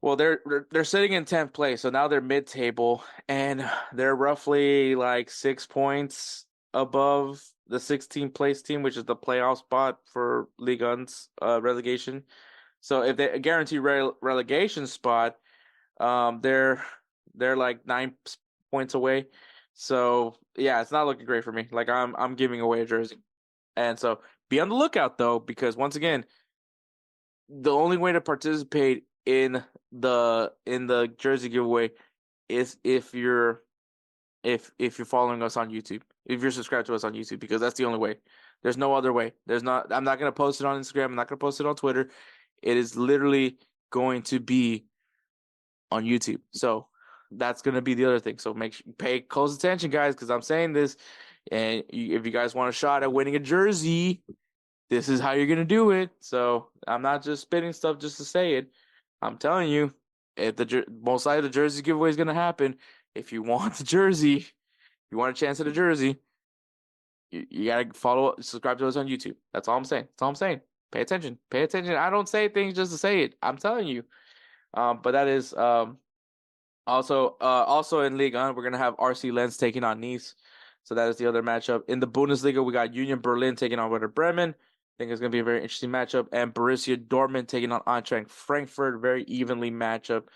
they're sitting in 10th place, so now they're mid-table, and they're roughly like 6 points above the 16th place team, which is the playoff spot for Ligue 1's relegation. So if they guarantee relegation spot, they're like 9 points away. So yeah, it's not looking great for me. Like I'm giving away a jersey, and so be on the lookout though, because once again, the only way to participate in the jersey giveaway is if you're following us on YouTube, if you're subscribed to us on YouTube, because that's the only way. There's no other way. I'm not going to post it on Instagram. I'm not going to post it on Twitter. It is literally going to be on YouTube. So that's going to be the other thing. So pay close attention, guys, because I'm saying this, and if you guys want a shot at winning a jersey, this is how you're going to do it. So I'm not just spitting stuff just to say it. I'm telling you, if most likely the jersey giveaway is going to happen, if you want the jersey, if you want a chance at a jersey, you got to subscribe to us on YouTube. That's all I'm saying. Pay attention. I don't say things just to say it. I'm telling you. But that is also in Ligue 1, we're going to have RC Lens taking on Nice. So that is the other matchup. In the Bundesliga, we got Union Berlin taking on Werder Bremen. I think it's going to be a very interesting matchup. And Borussia Dortmund taking on Eintracht Frankfurt. Very evenly matchup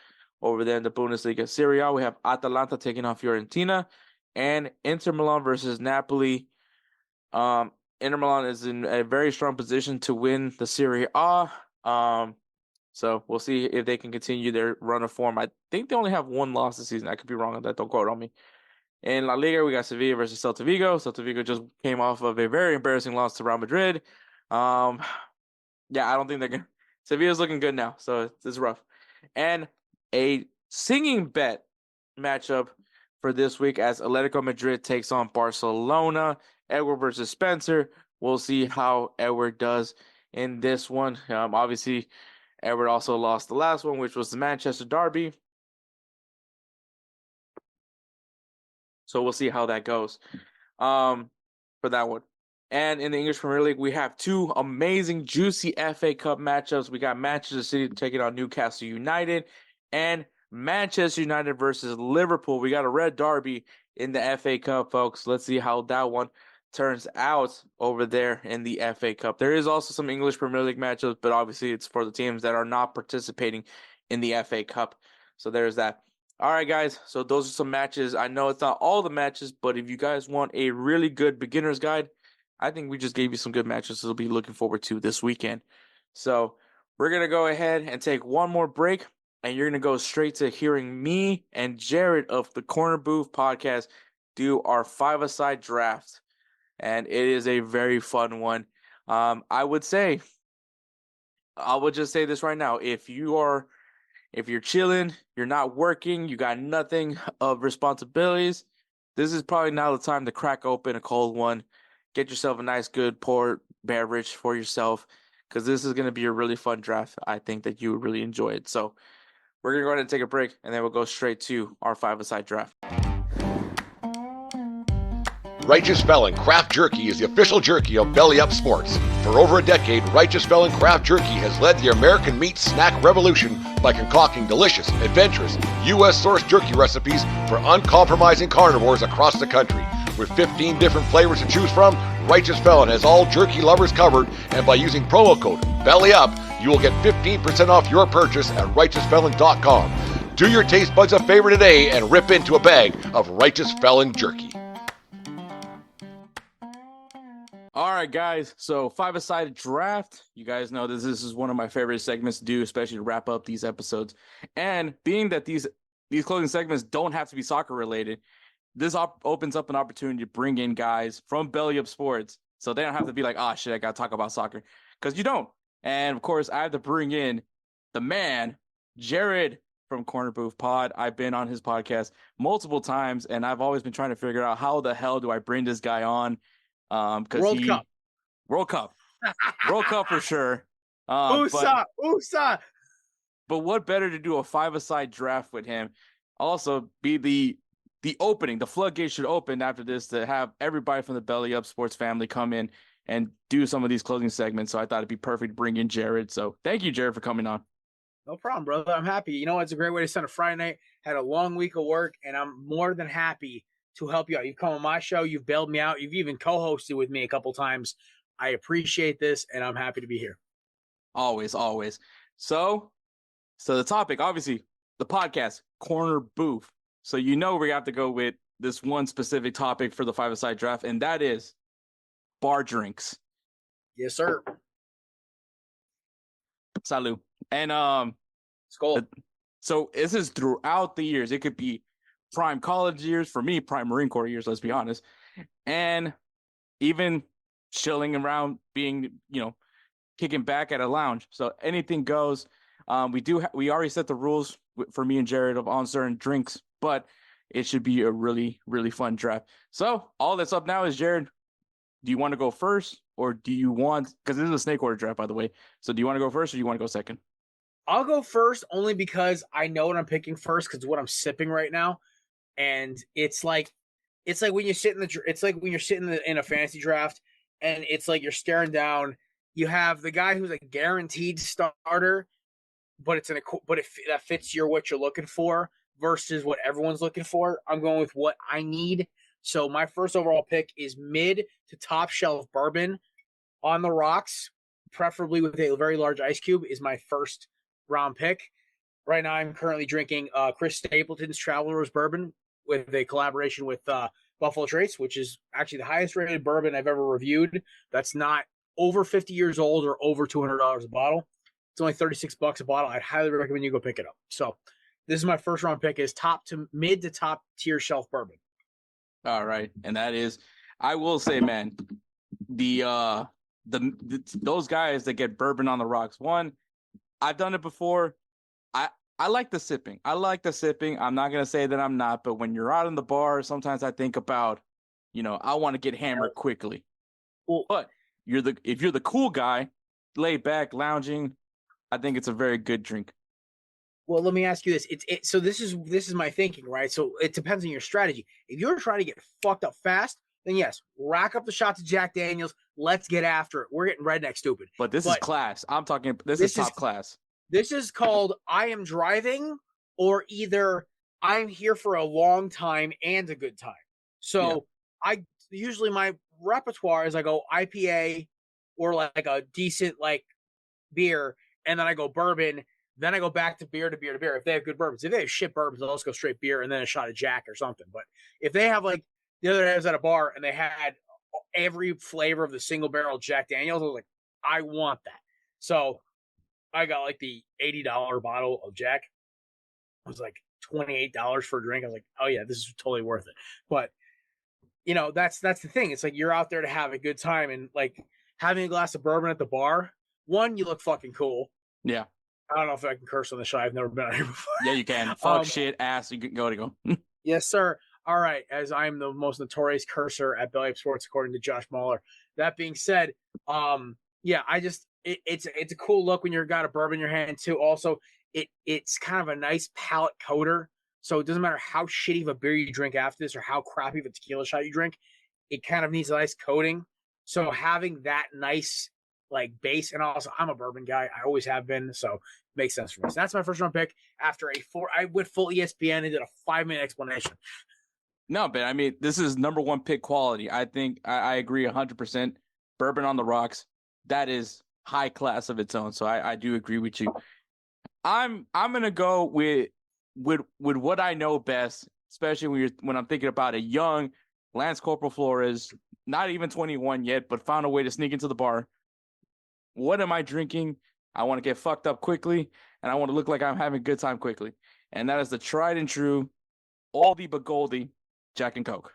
over there in the Bundesliga. Serie A, we have Atalanta taking on Fiorentina. And Inter Milan versus Napoli. Inter Milan is in a very strong position to win the Serie A. So we'll see if they can continue their run of form. I think they only have one loss this season. I could be wrong on that. Don't quote on me. In La Liga, we got Sevilla versus Celta Vigo. Celta Vigo just came off of a very embarrassing loss to Real Madrid. I don't think they're going to. Sevilla's looking good now, so it's rough. And a singing bet matchup for this week as Atletico Madrid takes on Barcelona. Edward versus Spencer. We'll see how Edward does in this one. Obviously, Edward also lost the last one, which was the Manchester Derby. So we'll see how that goes for that one. And in the English Premier League, we have two amazing, juicy FA Cup matchups. We got Manchester City taking on Newcastle United and Manchester United versus Liverpool. We got a red derby in the FA Cup, folks. Let's see how that one turns out over there in the FA Cup. There is also some English Premier League matchups, but obviously it's for the teams that are not participating in the FA Cup. So there's that. All right, guys. So those are some matches. I know it's not all the matches, but if you guys want a really good beginner's guide, I think we just gave you some good matches to be looking forward to this weekend. So we're going to go ahead and take one more break, and you're going to go straight to hearing me and Jared of the Corner Booth podcast do our five-a-side draft. And it is a very fun one. I would just say this right now. If you're chilling, you're not working, you got nothing of responsibilities, this is probably now the time to crack open a cold one. Get yourself a nice, good pour beverage for yourself, because this is going to be a really fun draft. I think that you would really enjoy it. So we're going to go ahead and take a break, and then we'll go straight to our five-a-side draft. Righteous Felon Craft Jerky is the official jerky of BellyUpSports. For over a decade, Righteous Felon Craft Jerky has led the American meat snack revolution by concocting delicious, adventurous, U.S.-sourced jerky recipes for uncompromising carnivores across the country. With 15 different flavors to choose from, Righteous Felon has all jerky lovers covered, and by using promo code BELLYUP, You will get 15% off your purchase at righteousfelon.com. Do your taste buds a favor today and rip into a bag of Righteous Felon jerky. All right, guys. So five-a-side draft. You guys know this is one of my favorite segments to do, especially to wrap up these episodes. And being that these closing segments don't have to be soccer related, this opens up an opportunity to bring in guys from BellyUpSports, so they don't have to be like, oh shit, I gotta talk about soccer, because you don't. And of course, I have to bring in the man, Jared from Corner Booth Pod. I've been on his podcast multiple times, and I've always been trying to figure out how the hell do I bring this guy on. World Cup. World Cup for sure. But what better to do a five-a-side draft with him? Also, be the opening, the floodgates should open after this to have everybody from the BellyUpSports family come in and do some of these closing segments. So I thought it'd be perfect to bring in Jared. So thank you, Jared, for coming on. No problem, brother. I'm happy. You know, it's a great way to spend a Friday night. Had a long week of work, and I'm more than happy to help you out. You've come on my show. You've bailed me out. You've even co-hosted with me a couple times. I appreciate this, and I'm happy to be here. Always, always. So the topic, obviously, the podcast, Corner Booth. So we have to go with this one specific topic for the five-a-side draft, and that is bar drinks. Yes, sir. Salud. And Skol. So this is throughout the years. It could be prime college years, for me, prime Marine Corps years, let's be honest. And even chilling around, being, kicking back at a lounge. So anything goes. We already set the rules for me and Jared on certain drinks, but it should be a really, really fun draft. So all that's up now is, Jared, do you want to go first, or do you want, because this is a snake order draft, by the way. So do you want to go first, or do you want to go second? I'll go first only because I know what I'm picking first, because what I'm sipping right now. And it's like when you sit in a fantasy draft, and it's like you're staring down. You have the guy who's a guaranteed starter, but that fits what you're looking for versus what everyone's looking for. I'm going with what I need. So my first overall pick is mid to top shelf bourbon on the rocks, preferably with a very large ice cube, is my first round pick. Right now, I'm currently drinking Chris Stapleton's Traveler's Bourbon with a collaboration with Buffalo Trace, which is actually the highest rated bourbon I've ever reviewed. That's not over 50 years old or over $200 a bottle. It's only $36 a bottle. I'd highly recommend you go pick it up. So this is my first round pick, is mid to top tier shelf bourbon. All right. And that is, I will say, man, those guys that get bourbon on the rocks, one, I've done it before. I like the sipping. I'm not going to say that I'm not, but when you're out in the bar, sometimes I think about, I want to get hammered quickly. Well, but if you're the cool guy, laid back, lounging, I think it's a very good drink. Well, let me ask you this. So this is my thinking, right? So it depends on your strategy. If you're trying to get fucked up fast, then yes, rack up the shots of Jack Daniels. Let's get after it. We're getting redneck stupid. But this is class. I'm talking, this is top class. This is called I am driving, or either I'm here for a long time and a good time. So usually my repertoire is I go IPA or like a decent beer, and then I go bourbon. Then I go back to beer if they have good bourbons. If they have shit bourbons, I'll just go straight beer and then a shot of Jack or something. But if they have, like the other day I was at a bar and they had every flavor of the single barrel Jack Daniels, I was like, I want that. So I got like the $80 bottle of Jack. It was like $28 for a drink. I was like, oh yeah, this is totally worth it. But that's the thing. It's like you're out there to have a good time, and like having a glass of bourbon at the bar. One, you look fucking cool. Yeah. I don't know if I can curse on the show. I've never been on here before. Yeah, you can. Fuck, shit, ass. You can go. Yes, sir. All right. As I'm the most notorious cursor at BellyUpSports, according to Josh Mahler. That being said, it's a cool look when you've got a bourbon in your hand too. Also, it's kind of a nice palate coater. So it doesn't matter how shitty of a beer you drink after this or how crappy of a tequila shot you drink. It kind of needs a nice coating. So having that nice base, and also I'm a bourbon guy. I always have been, so it makes sense for me. So that's my first round pick. After I went full ESPN and did a 5-minute explanation. No, but I mean, this is number one pick quality. I think I agree 100%. Bourbon on the rocks. That is high class of its own. So I do agree with you. I'm gonna go with what I know best, especially when I'm thinking about a young Lance Corporal Flores, not even 21 yet, but found a way to sneak into the bar. What am I drinking? I want to get fucked up quickly, and I want to look like I'm having a good time quickly. And that is the tried and true, oldie but goldie, Jack and Coke.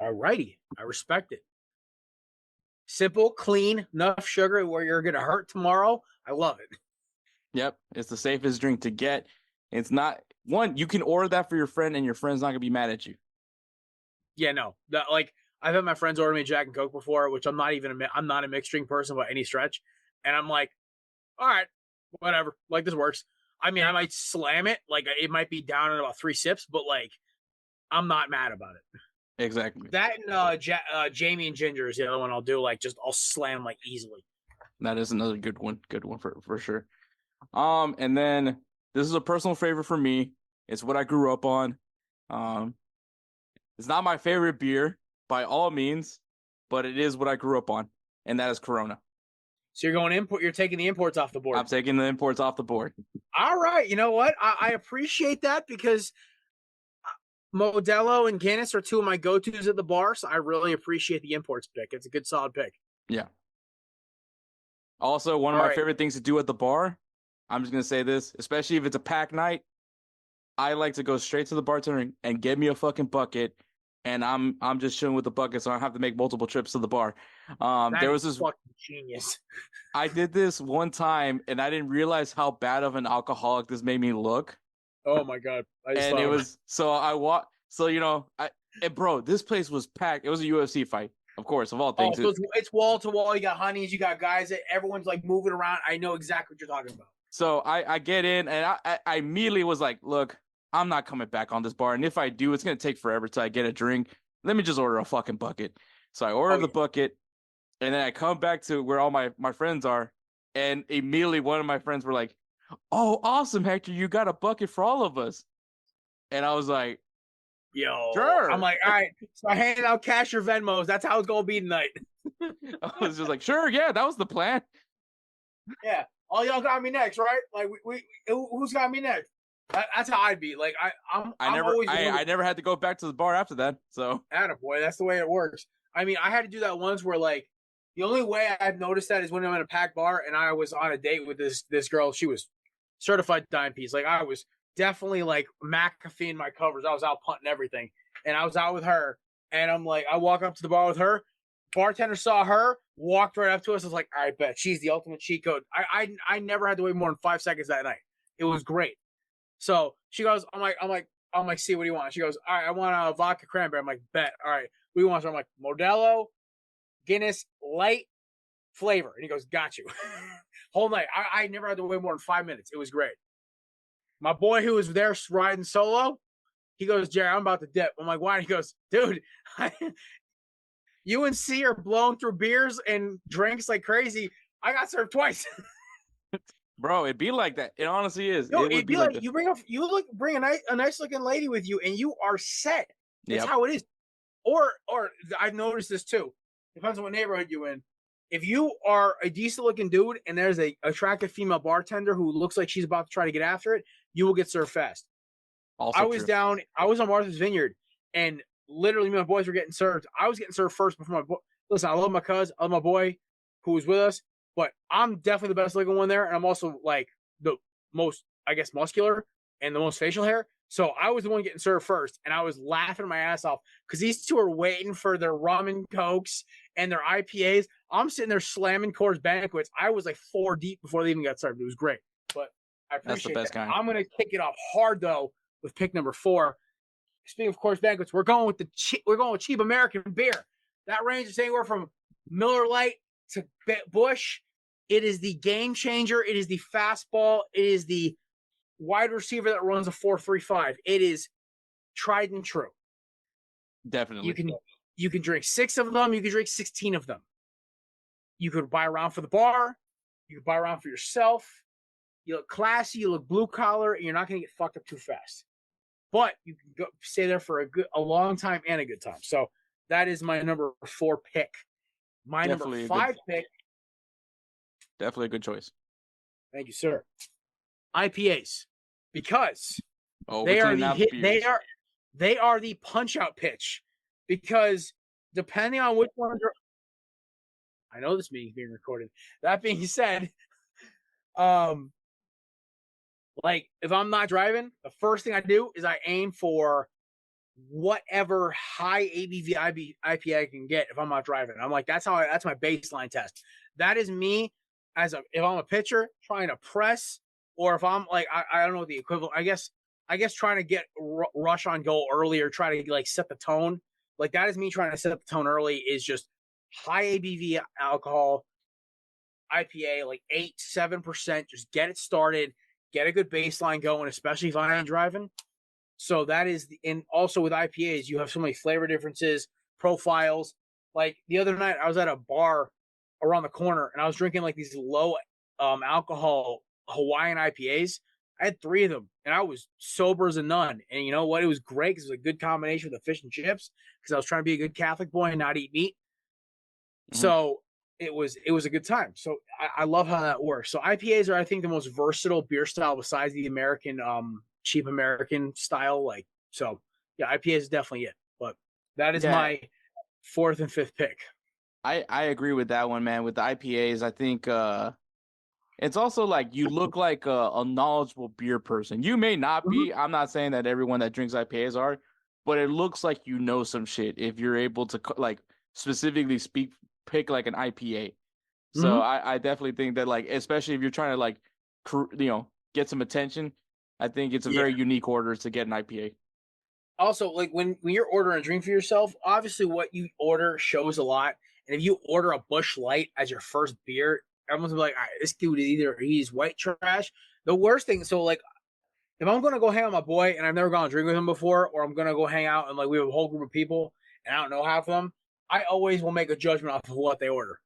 All righty. I respect it. Simple, clean, enough sugar where you're going to hurt tomorrow. I love it. Yep. It's the safest drink to get. It's not one, you can order that for your friend and your friend's not going to be mad at you. Yeah, no. Like, I've had my friends order me Jack and Coke before, which I'm not a mixed drink person by any stretch. And I'm like, all right, whatever. Like, this works. I mean, I might slam it. Like, it might be down in about 3 sips, but like, I'm not mad about it. Exactly. That and Jamie and Ginger is the other one I'll do. Like, just I'll slam like easily. That is another good one. Good one for sure. And then this is a personal favorite for me. It's what I grew up on. It's not my favorite beer by all means, but it is what I grew up on, and that is Corona. So you're taking the imports off the board. I'm taking the imports off the board. All right. You know what? I appreciate that because Modelo and Guinness are two of my go-tos at the bar, so I really appreciate the imports pick. It's a good, solid pick. Yeah. Also, one of my favorite things to do at the bar, I'm just going to say this, especially if it's a pack night, I like to go straight to the bartender and get me a fucking bucket, and I'm just chilling with the bucket, so I don't have to make multiple trips to the bar. There was this fucking genius. I did this one time, and I didn't realize how bad of an alcoholic this made me look. Oh my god! And it was so I walked. So bro, this place was packed. It was a UFC fight, of course, of all things. So it's wall to wall. You got honeys, you got guys. Everyone's like moving around. I know exactly what you're talking about. So I get in, and I immediately was like, look, I'm not coming back on this bar, and if I do, it's gonna take forever till I get a drink. Let me just order a fucking bucket. So I order the bucket, and then I come back to where all my friends are, and immediately one of my friends were like, "Oh, awesome, Hector, you got a bucket for all of us." And I was like, yo, sure. I'm like, all right. So I handed out cash or Venmos. That's how it's gonna be tonight. I was just like, sure, yeah, that was the plan. Yeah, all y'all got me next, right? Like, who's got me next? That's how I'd be. Like, I never had to go back to the bar after that. So, attaboy, that's the way it works. I mean, I had to do that once where like the only way I've noticed that is when I'm in a packed bar and I was on a date with this girl. She was certified dime piece. Like, I was definitely like McAfee in my covers. I was out punting everything, and I was out with her. And I'm like, I walk up to the bar with her. Bartender saw her, walked right up to us. I was like, I bet she's the ultimate cheat code. I never had to wait more than 5 seconds that night. It was great. So she goes, I'm like, see, what do you want? She goes, all right, I want a vodka cranberry. I'm like, bet. All right, what do you want? So I'm like, Modelo, Guinness, light flavor. And he goes, got you. Whole night. I never had to wait more than 5 minutes. It was great. My boy who was there riding solo, he goes, Jared, I'm about to dip. I'm like, why? He goes, dude, UNC are blowing through beers and drinks like crazy. I got served twice. Bro, it'd be like that. It honestly is. No, it'd be like you bring a nice looking lady with you, and you are set. That's how it is. Or I've noticed this too. Depends on what neighborhood you're in. If you are a decent looking dude and there's a attractive female bartender who looks like she's about to try to get after it, you will get served fast. Also I was on Martha's Vineyard, and literally me and my boys were getting served. I was getting served first before my boy. Listen, I love my cousin, I love my boy who was with us, but I'm definitely the best looking one there, and I'm also like the most, I guess, muscular and the most facial hair. So I was the one getting served first, and I was laughing my ass off because these two are waiting for their rum and cokes and their IPAs. I'm sitting there slamming Coors Banquets. I was like 4 deep before they even got served. It was great, but I appreciate That's the best kind. I'm going to kick it off hard though with pick number 4. Speaking of Coors Banquets, we're going with cheap American beer. That range is anywhere from Miller Lite to Busch. It is the game changer. It is the fastball. It is the wide receiver that runs a 4.35. It is tried and true. Definitely. You can drink 6 of them. You can drink 16 of them. You could buy around for the bar. You could buy around for yourself. You look classy. You look blue collar, and you're not going to get fucked up too fast. But you can stay there for a long time and a good time. So that is my number 4 pick. My Definitely number 5 pick Definitely a good choice. Thank you, sir. IPAs, because Oh, they we're are cleaning out the beers. they are the punch out pitch, because depending on which one, I know this meeting is being recorded. That being said, like if I'm not driving, the first thing I do is I aim for whatever high ABV IPA I can get if I'm not driving. I'm like, that's my baseline test. That is me if I'm a pitcher trying to press, or if I'm like, I don't know the equivalent. I guess trying to get rush on goal early, or try to like set the tone. Like that is me trying to set the tone early, is just high ABV alcohol IPA, like 8-7%. Just get it started, get a good baseline going, especially if I ain't driving. So that is and also with IPAs, you have so many flavor differences, profiles. Like the other night, I was at a bar around the corner, and I was drinking like these low alcohol Hawaiian IPAs. I had 3 of them, and I was sober as a nun. And you know what? It was great because it was a good combination with the fish and chips, because I was trying to be a good Catholic boy and not eat meat. Mm-hmm. So it was a good time. So I love how that works. So IPAs are, I think, the most versatile beer style besides the American cheap American style. Like, so yeah, IPA is definitely it. But that is my 4th and 5th pick. I agree with that one, man. With the IPAs, I think it's also like you look like a knowledgeable beer person. You may not be. I'm not saying that everyone that drinks IPAs are, but it looks like you know some shit if you're able to like specifically pick like an IPA. So I definitely think that, like, especially if you're trying to like get some attention, I think it's a very unique order to get an IPA. Also, like when you're ordering a drink for yourself, obviously what you order shows a lot. And if you order a Busch Light as your first beer, everyone's gonna be like, all right, this dude he's white trash. The worst thing, so like, if I'm gonna go hang out with my boy and I've never gone to drink with him before, or I'm gonna go hang out and like we have a whole group of people and I don't know half of them, I always will make a judgment off of what they order.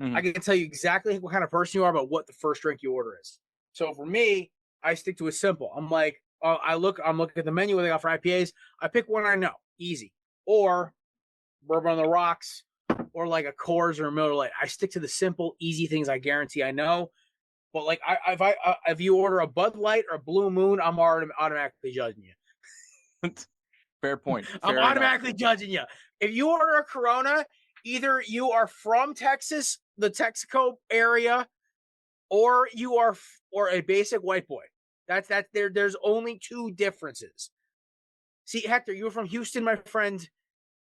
I can tell you exactly what kind of person you are about what the first drink you order is. So for me, I stick to it simple. I'm like, I'm looking at the menu, what they got for IPAs. I pick one I know, easy, or bourbon on the rocks, or like a Coors or a Miller Lite. I stick to the simple, easy things I guarantee I know. But like, if you order a Bud Light or a Blue Moon, I'm automatically judging you. Fair point. I'm automatically judging you. If you order a Corona, either you are from Texas, the Texaco area, or you are a basic white boy. That's there's only 2 differences. See, Hector, you're from Houston, my friend.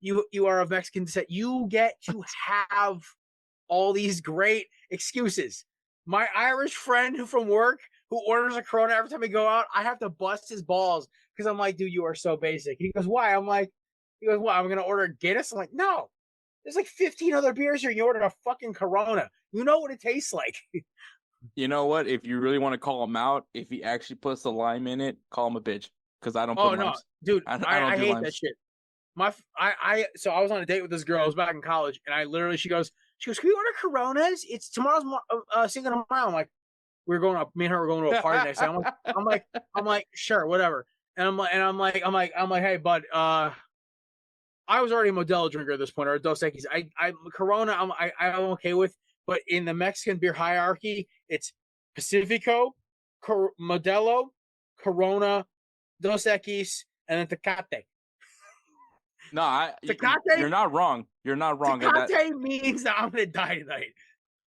You are of Mexican descent. You get to have all these great excuses. My Irish friend from work who orders a Corona every time we go out, I have to bust his balls because I'm like, dude, you are so basic. He goes, why? I'm like, what? I'm gonna order Guinness? I'm like, no. There's like 15 other beers here. You ordered a fucking Corona. You know what it tastes like. You know what? If you really want to call him out, if he actually puts the lime in it, call him a bitch. Because I don't put limes. No, dude, I hate limes. that shit. So I was on a date with this girl. I was back in college, and I literally, she goes, can we order Coronas? It's tomorrow's Cinco de Mayo. I'm like, me and her were going to a party next day. I'm like, sure, whatever. And I'm like, hey, bud, I was already a Modelo drinker at this point, or a Dos Equis. Corona, I'm okay with, but in the Mexican beer hierarchy, it's Pacifico, Modelo, Corona, Dos Equis, and then Tecate. No, you're not wrong. You're not wrong. Tecate means that I'm gonna die tonight.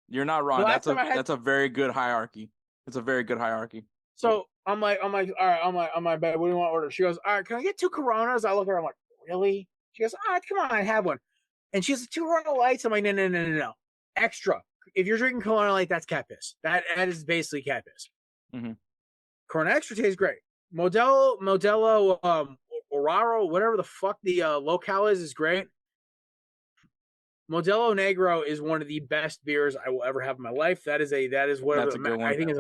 You're not wrong. That's a very good hierarchy. It's a very good hierarchy. So I'm like, all right, on my bed. What do you want to order? She goes, all right, can I get 2 Coronas? I look at her. I'm like, really? She goes, all right, come on, have one. And she has 2 Corona Lights. I'm like, no. Extra. If you're drinking Corona Light, that's cat piss. That is basically cat piss. Mm-hmm. Corona Extra tastes great. Modelo, Oraro, whatever the fuck the locale is great. Modelo Negro is one of the best beers I will ever have in my life. That's a good one. I think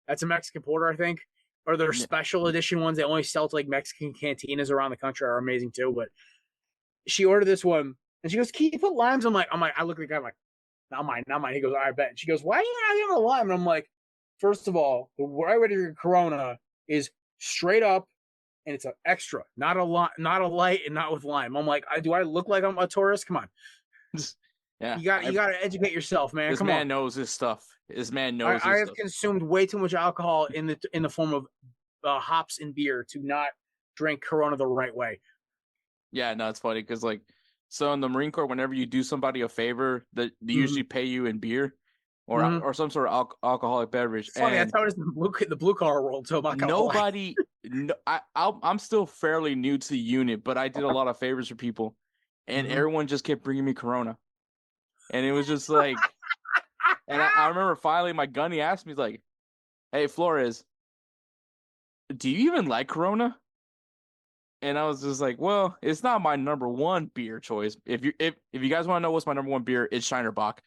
that's a Mexican porter, I think. Or their special edition ones they only sell to like Mexican cantinas around the country are amazing too. But she ordered this one and she goes, can you put limes? I'm like, I look at the guy, I'm like, not mine. He goes, all right, bet. And she goes, why are you not having a lime? And I'm like, first of all, the right way to drink Corona is straight up, and it's an extra, not a light, and not with lime. I'm like, do I look like I'm a tourist? Come on. Yeah, you got to educate yourself, man. This Come man on. knows his stuff. This man knows I his have stuff. consumed way too much alcohol in the form of hops and beer to not drink Corona the right way. Yeah, no, it's funny because like, so in the Marine Corps, whenever you do somebody a favor, they usually pay you in beer or some sort of alcoholic beverage. It's funny, and that's how it is in the blue collar world. So I'm not gonna lie. nobody, no, I'm still fairly new to the unit, but I did a lot of favors for people, and everyone just kept bringing me Corona, and it was just like, and I remember finally my gunny asked me, he's like, "Hey Flores, do you even like Corona?" And I was just like, "Well, it's not my number one beer choice. If you guys want to know what's my number one beer, it's Shinerbach,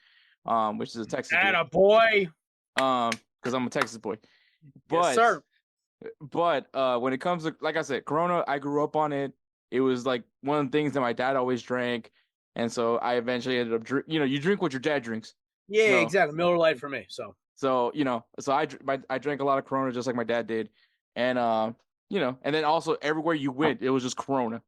which is a Texas beer. Boy. Because I'm a Texas boy. But, Yes, sir. But when it comes to, like I said, Corona, I grew up on it. It was like one of the things that my dad always drank, and so I eventually ended up you drink what your dad drinks. Yeah, so, exactly. Miller Lite for me. So I drank a lot of Corona just like my dad did, and and then also everywhere you went, it was just Corona.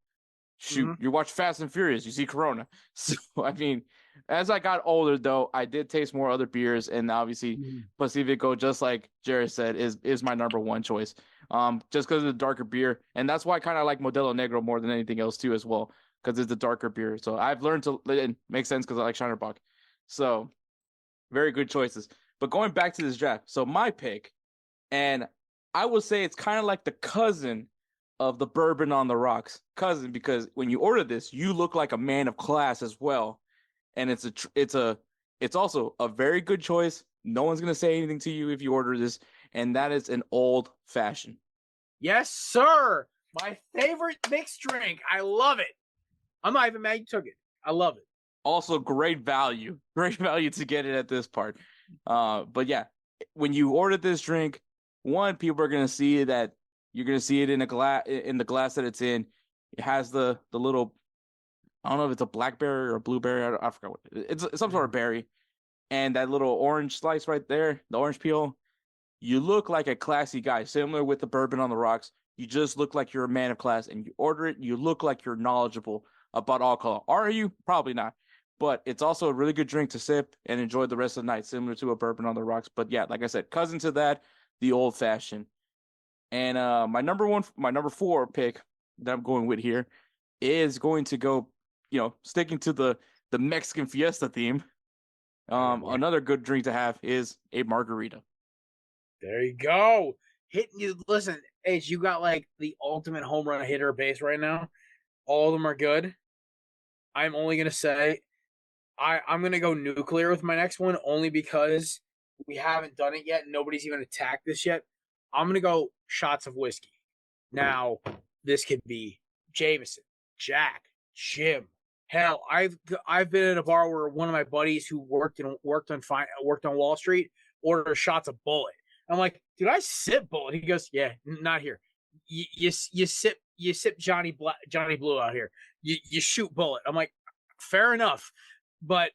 Shoot, you watch Fast and Furious, you see Corona. So I mean, as I got older, though, I did taste more other beers, and obviously Pacifico, just like Jared said, is my number one choice. Just because of the darker beer, and that's why I kind of like Modelo Negro more than anything else too, as well, because it's the darker beer. So I've learned to it makes sense because I like Shinerbach. So very good choices. But going back to this draft, so my pick, and I would say it's kind of like the cousin of the bourbon on the rocks, because when you order this, you look like a man of class as well, and it's also a very good choice. No one's gonna say anything to you if you order this, and that is an old fashioned. Yes, sir. My favorite mixed drink. I love it. I'm not even mad you took it. I love it. Also, great value to get it at this part. But yeah, when you order this drink, one, people are gonna see that. You're gonna see it in the glass that it's in. It has the little, I don't know if it's a blackberry or a blueberry. I forgot what it's some sort of berry, and that little orange slice right there, the orange peel. You look like a classy guy, similar with the bourbon on the rocks. You just look like you're a man of class, and you order it. You look like you're knowledgeable about alcohol. Are you? Probably not. But it's also a really good drink to sip and enjoy the rest of the night, similar to a bourbon on the rocks. But yeah, like I said, cousin to that, the old fashioned. And my number 4 pick that I'm going with here is going to go, sticking to the Mexican fiesta theme. Another good drink to have is a margarita. There you go. Listen, H, you got like the ultimate home run hitter base right now. All of them are good. I'm only gonna say I'm gonna go nuclear with my next one, only because we haven't done it yet. Nobody's even attacked this yet. I'm gonna go shots of whiskey. Now, this could be Jameson, Jack, Jim. Hell, I've been at a bar where one of my buddies who worked on Wall Street ordered shots of Bullet. I'm like, dude, I sip Bullet. He goes, yeah, not here. You sip Johnny Blue out here. You shoot Bullet. I'm like, fair enough, but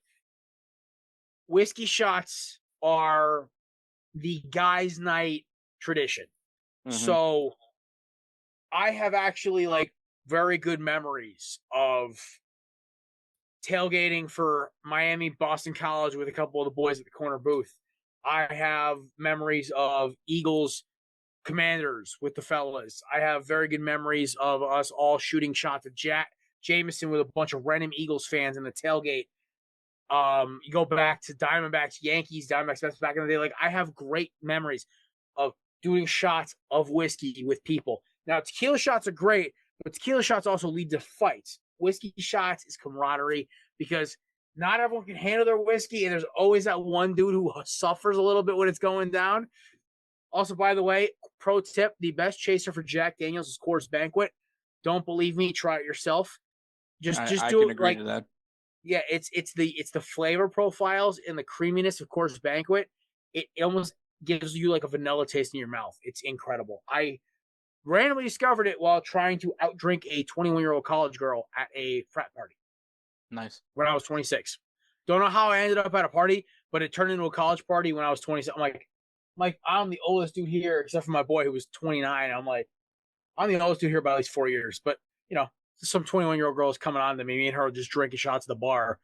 whiskey shots are the guys' night tradition. So I have actually like very good memories of tailgating for Miami Boston College with a couple of the boys at the corner booth. I have memories of Eagles Commanders with the fellas. I have very good memories of us all shooting shots at Jameson with a bunch of random Eagles fans in the tailgate. You go back to Diamondbacks, Yankees, Diamondbacks back in the day. Like, I have great memories of doing shots of whiskey with people. Now, tequila shots are great, but tequila shots also lead to fights. Whiskey shots is camaraderie because not everyone can handle their whiskey, and there's always that one dude who suffers a little bit when it's going down. Also, by the way, pro tip, the best chaser for Jack Daniels is Coors Banquet. Don't believe me, try it yourself. Just do I it can agree like to that. Yeah, it's the flavor profiles and the creaminess of Coors Banquet. It almost gives you like a vanilla taste in your mouth. It's incredible. I randomly discovered it while trying to outdrink a 21-year-old college girl at a frat party. Nice. When I was 26. Don't know how I ended up at a party, but it turned into a college party when I was 27. I'm like, I'm the oldest dude here, except for my boy who was 29. I'm like, I'm the oldest dude here by at least 4 years. But, some 21-year-old girl is coming on to me. Me and her are just drinking shots at the bar.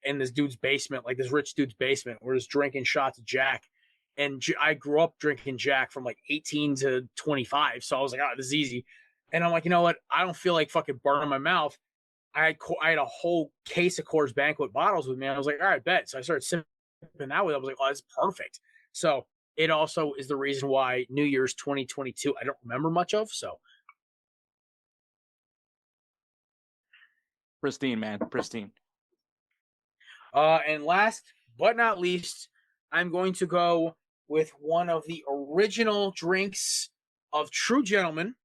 in this dude's basement, like this rich dude's basement. We're just drinking shots of Jack. And I grew up drinking Jack from like 18 to 25. So I was like, oh, this is easy. And I'm like, you know what? I don't feel like fucking burning my mouth. I had a whole case of Coors Banquet bottles with me. I was like, all right, bet. So I started sipping that way. I was like, oh, that's perfect. So it also is the reason why New Year's 2022, I don't remember much of. So Pristine, man. Pristine. And last but not least, I'm going to go with one of the original drinks of True Gentlemen.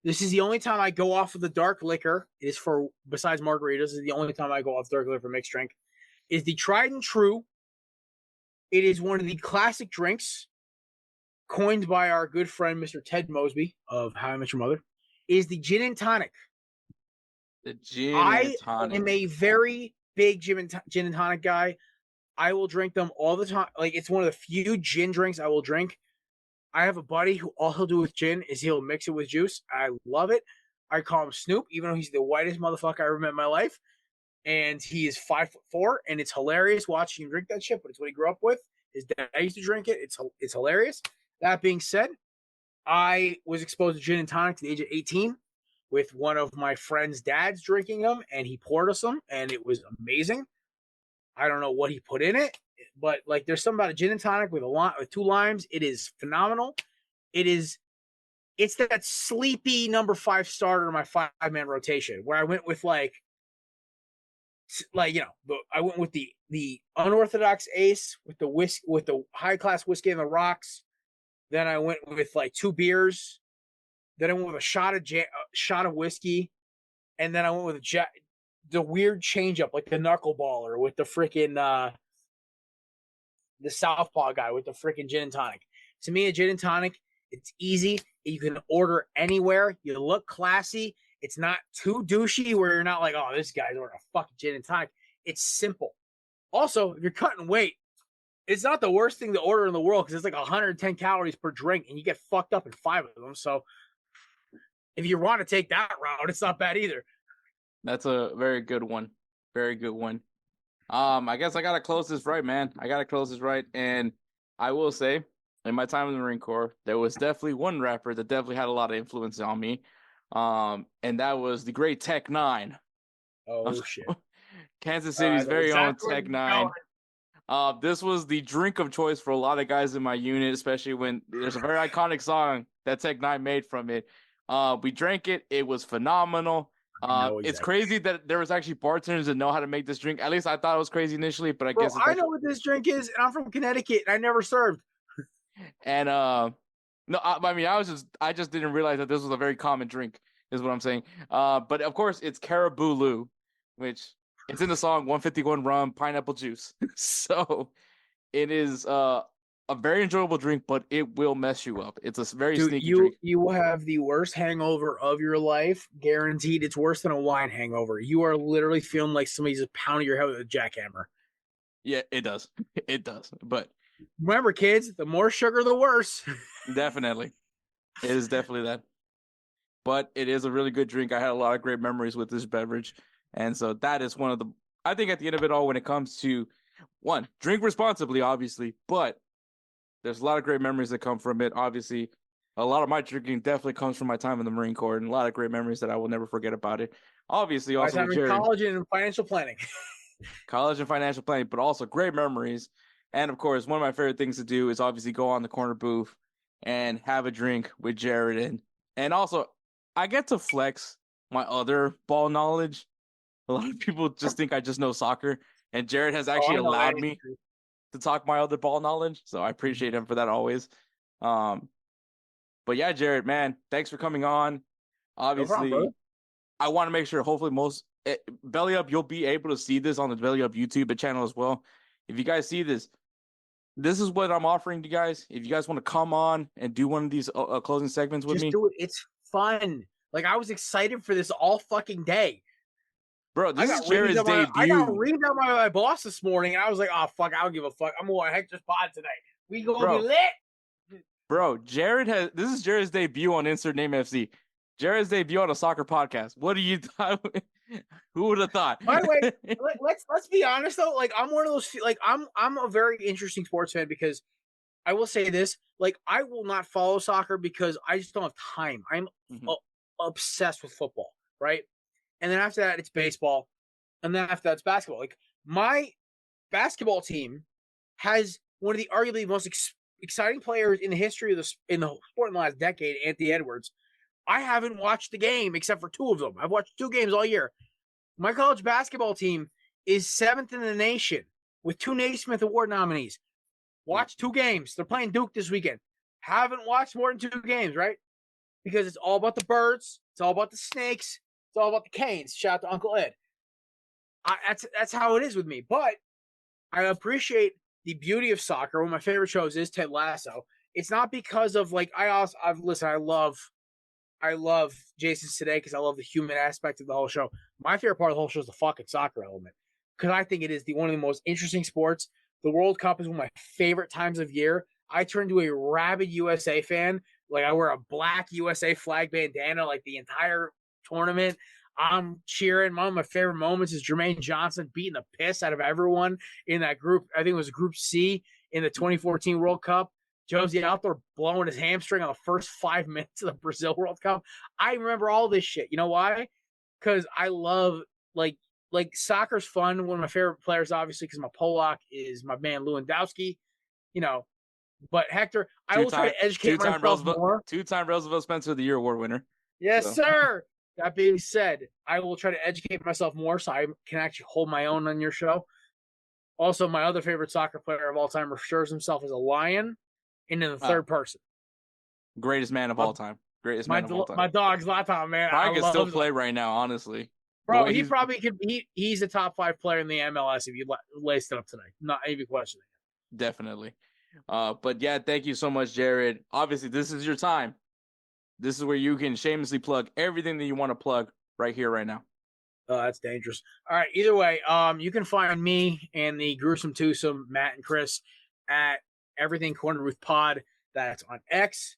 This is the only time I go off of the dark liquor. It is for, besides margaritas, this is the only time I go off dark liquor for mixed drink. Is the tried and true. It is one of the classic drinks coined by our good friend, Mr. Ted Mosby of How I Met Your Mother. It is the gin and tonic. The gin and tonic. I am a very big gin and tonic guy. I will drink them all the time. Like, it's one of the few gin drinks I will drink. I have a buddy who all he'll do with gin is he'll mix it with juice. I love it. I call him Snoop, even though he's the whitest motherfucker I ever met in my life. And he is 5'4", and it's hilarious watching him drink that shit, but it's what he grew up with. His dad used to drink it. It's hilarious. That being said, I was exposed to gin and tonic to the age of 18 with one of my friend's dads drinking them, and he poured us them, and it was amazing. I don't know what he put in it, but like there's something about a gin and tonic with with 2 limes. It is phenomenal. It's that sleepy number 5 starter in my 5-man rotation where I went with like you know, I went with the unorthodox ace with the high class whiskey and the rocks. Then I went with like 2 beers. Then I went with a shot of whiskey, and then I went with the weird change up, like the knuckleballer with the freaking the southpaw guy with the freaking gin and tonic. To me, a gin and tonic, it's easy. You can order anywhere. You look classy. It's not too douchey where you're not like, oh, this guy's ordering a fucking gin and tonic. It's simple. Also, if you're cutting weight, it's not the worst thing to order in the world because it's like 110 calories per drink, and you get fucked up in 5 of them. So if you want to take that route, it's not bad either. That's a very good one. Very good one. I guess I gotta close this right, man. I gotta close this right. And I will say, in my time in the Marine Corps, there was definitely one rapper that definitely had a lot of influence on me. And that was the great Tech 9. Oh shit. Kansas City's very own Tech 9. This was the drink of choice for a lot of guys in my unit, especially when there's a very iconic song that Tech 9 made from it. We drank it. It was phenomenal. Exactly. It's crazy that there was actually bartenders that know how to make this drink. At least I thought it was crazy initially, but I guess I know what this drink is, and I'm from Connecticut, and I never served. And no, I mean, I just didn't realize that this was a very common drink, is what I'm saying. But of course, it's Caribou, which it's in the song 151 rum, pineapple juice. So it is a very enjoyable drink, but it will mess you up. It's a very sneaky drink. You will have the worst hangover of your life, guaranteed. It's worse than a wine hangover. You are literally feeling like somebody's just pounding your head with a jackhammer. Yeah, it does. It does. But remember, kids, the more sugar, the worse. Definitely. It is definitely that. But it is a really good drink. I had a lot of great memories with this beverage. And so that is one of the, I think at the end of it all, when it comes to, one, drink responsibly, obviously, but there's a lot of great memories that come from it. Obviously, a lot of my drinking definitely comes from my time in the Marine Corps, and a lot of great memories that I will never forget about it. Obviously, also my time in college and financial planning. College and financial planning, but also great memories. And of course, one of my favorite things to do is obviously go on the corner booth and have a drink with Jared. And also, I get to flex my other ball knowledge. A lot of people just think I just know soccer, and Jared has actually allowed me to talk my other ball knowledge. So I appreciate him for that always. But yeah, Jared, man, thanks for coming on. Obviously, no problem, I want to make sure, hopefully Belly Up, you'll be able to see this on the Belly Up YouTube channel as well. If you guys see this, this is what I'm offering to you guys. If you guys want to come on and do one of these closing segments with me. Just do it. It's fun. Like, I was excited for this all fucking day. Bro, this is Jared's debut. I got reamed out by my boss this morning, and I was like, oh, fuck, I don't give a fuck. I'm going to Hector's pod today. We going to be lit. Bro, this is Jared's debut on Insert Name FC. Jared's debut on a soccer podcast. What do you who would have thought? By the way, let's be honest though. Like I'm one of those. Like I'm a very interesting sports fan because I will say this. Like I will not follow soccer because I just don't have time. I'm obsessed with football, right? And then after that, it's baseball, and then after that, it's basketball. Like my basketball team has one of the arguably most exciting players in the history of the sport in the last decade, Anthony Edwards. I haven't watched the game except for 2 of them. I've watched 2 games all year. My college basketball team is 7th in the nation with 2 Naismith Award nominees. Watch 2 games. They're playing Duke this weekend. Haven't watched more than 2 games, right? Because it's all about the birds. It's all about the snakes. It's all about the canes. Shout out to Uncle Ed. That's how it is with me. But I appreciate the beauty of soccer. One of my favorite shows is Ted Lasso. It's not because of like I love Jason's Today because I love the human aspect of the whole show. My favorite part of the whole show is the fucking soccer element because I think it is one of the most interesting sports. The World Cup is one of my favorite times of year. I turn to a rabid USA fan. Like I wear a black USA flag bandana like the entire tournament. I'm cheering. One of my favorite moments is Jermaine Johnson beating the piss out of everyone in that group. I think it was Group C in the 2014 World Cup. Josie out there blowing his hamstring on the first 5 minutes of the Brazil World Cup. I remember all this shit. You know why? Because I love like soccer's fun. One of my favorite players, obviously, because my Polak is my man Lewandowski. You know, but Hector, I will try to educate myself more. 2-time Roosevelt Spencer of the Year award winner. Yes, sir. That being said, I will try to educate myself more so I can actually hold my own on your show. Also, my other favorite soccer player of all time refers himself as a lion. And in the third person. Greatest man of all time. Greatest man of all time. My dog's Zlatan, man. I can still play right now, honestly. Bro, he probably could. He's a top 5 player in the MLS if you laced it up tonight. Not even questioning it. Definitely. But yeah, thank you so much, Jared. Obviously, this is your time. This is where you can shamelessly plug everything that you want to plug right here, right now. Oh, that's dangerous. All right. Either way, you can find me and the Gruesome Twosome, Matt and Chris, at Everything Corner Roof Pod. That's on X,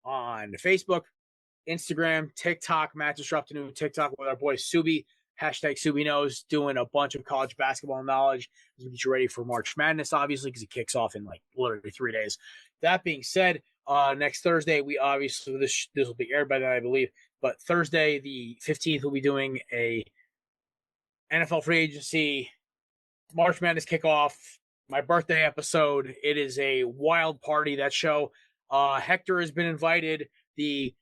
on Facebook, Instagram, TikTok. Matt just dropped a new TikTok with our boy Subi, hashtag Subi Knows, doing a bunch of college basketball knowledge as we get you ready for March Madness, obviously, because it kicks off in like literally 3 days. That being said, next Thursday, we obviously, this will be aired by then, I believe, but Thursday, the 15th, we'll be doing a NFL free agency, March Madness kickoff, my birthday episode. It is a wild party, that show. Hector has been invited. The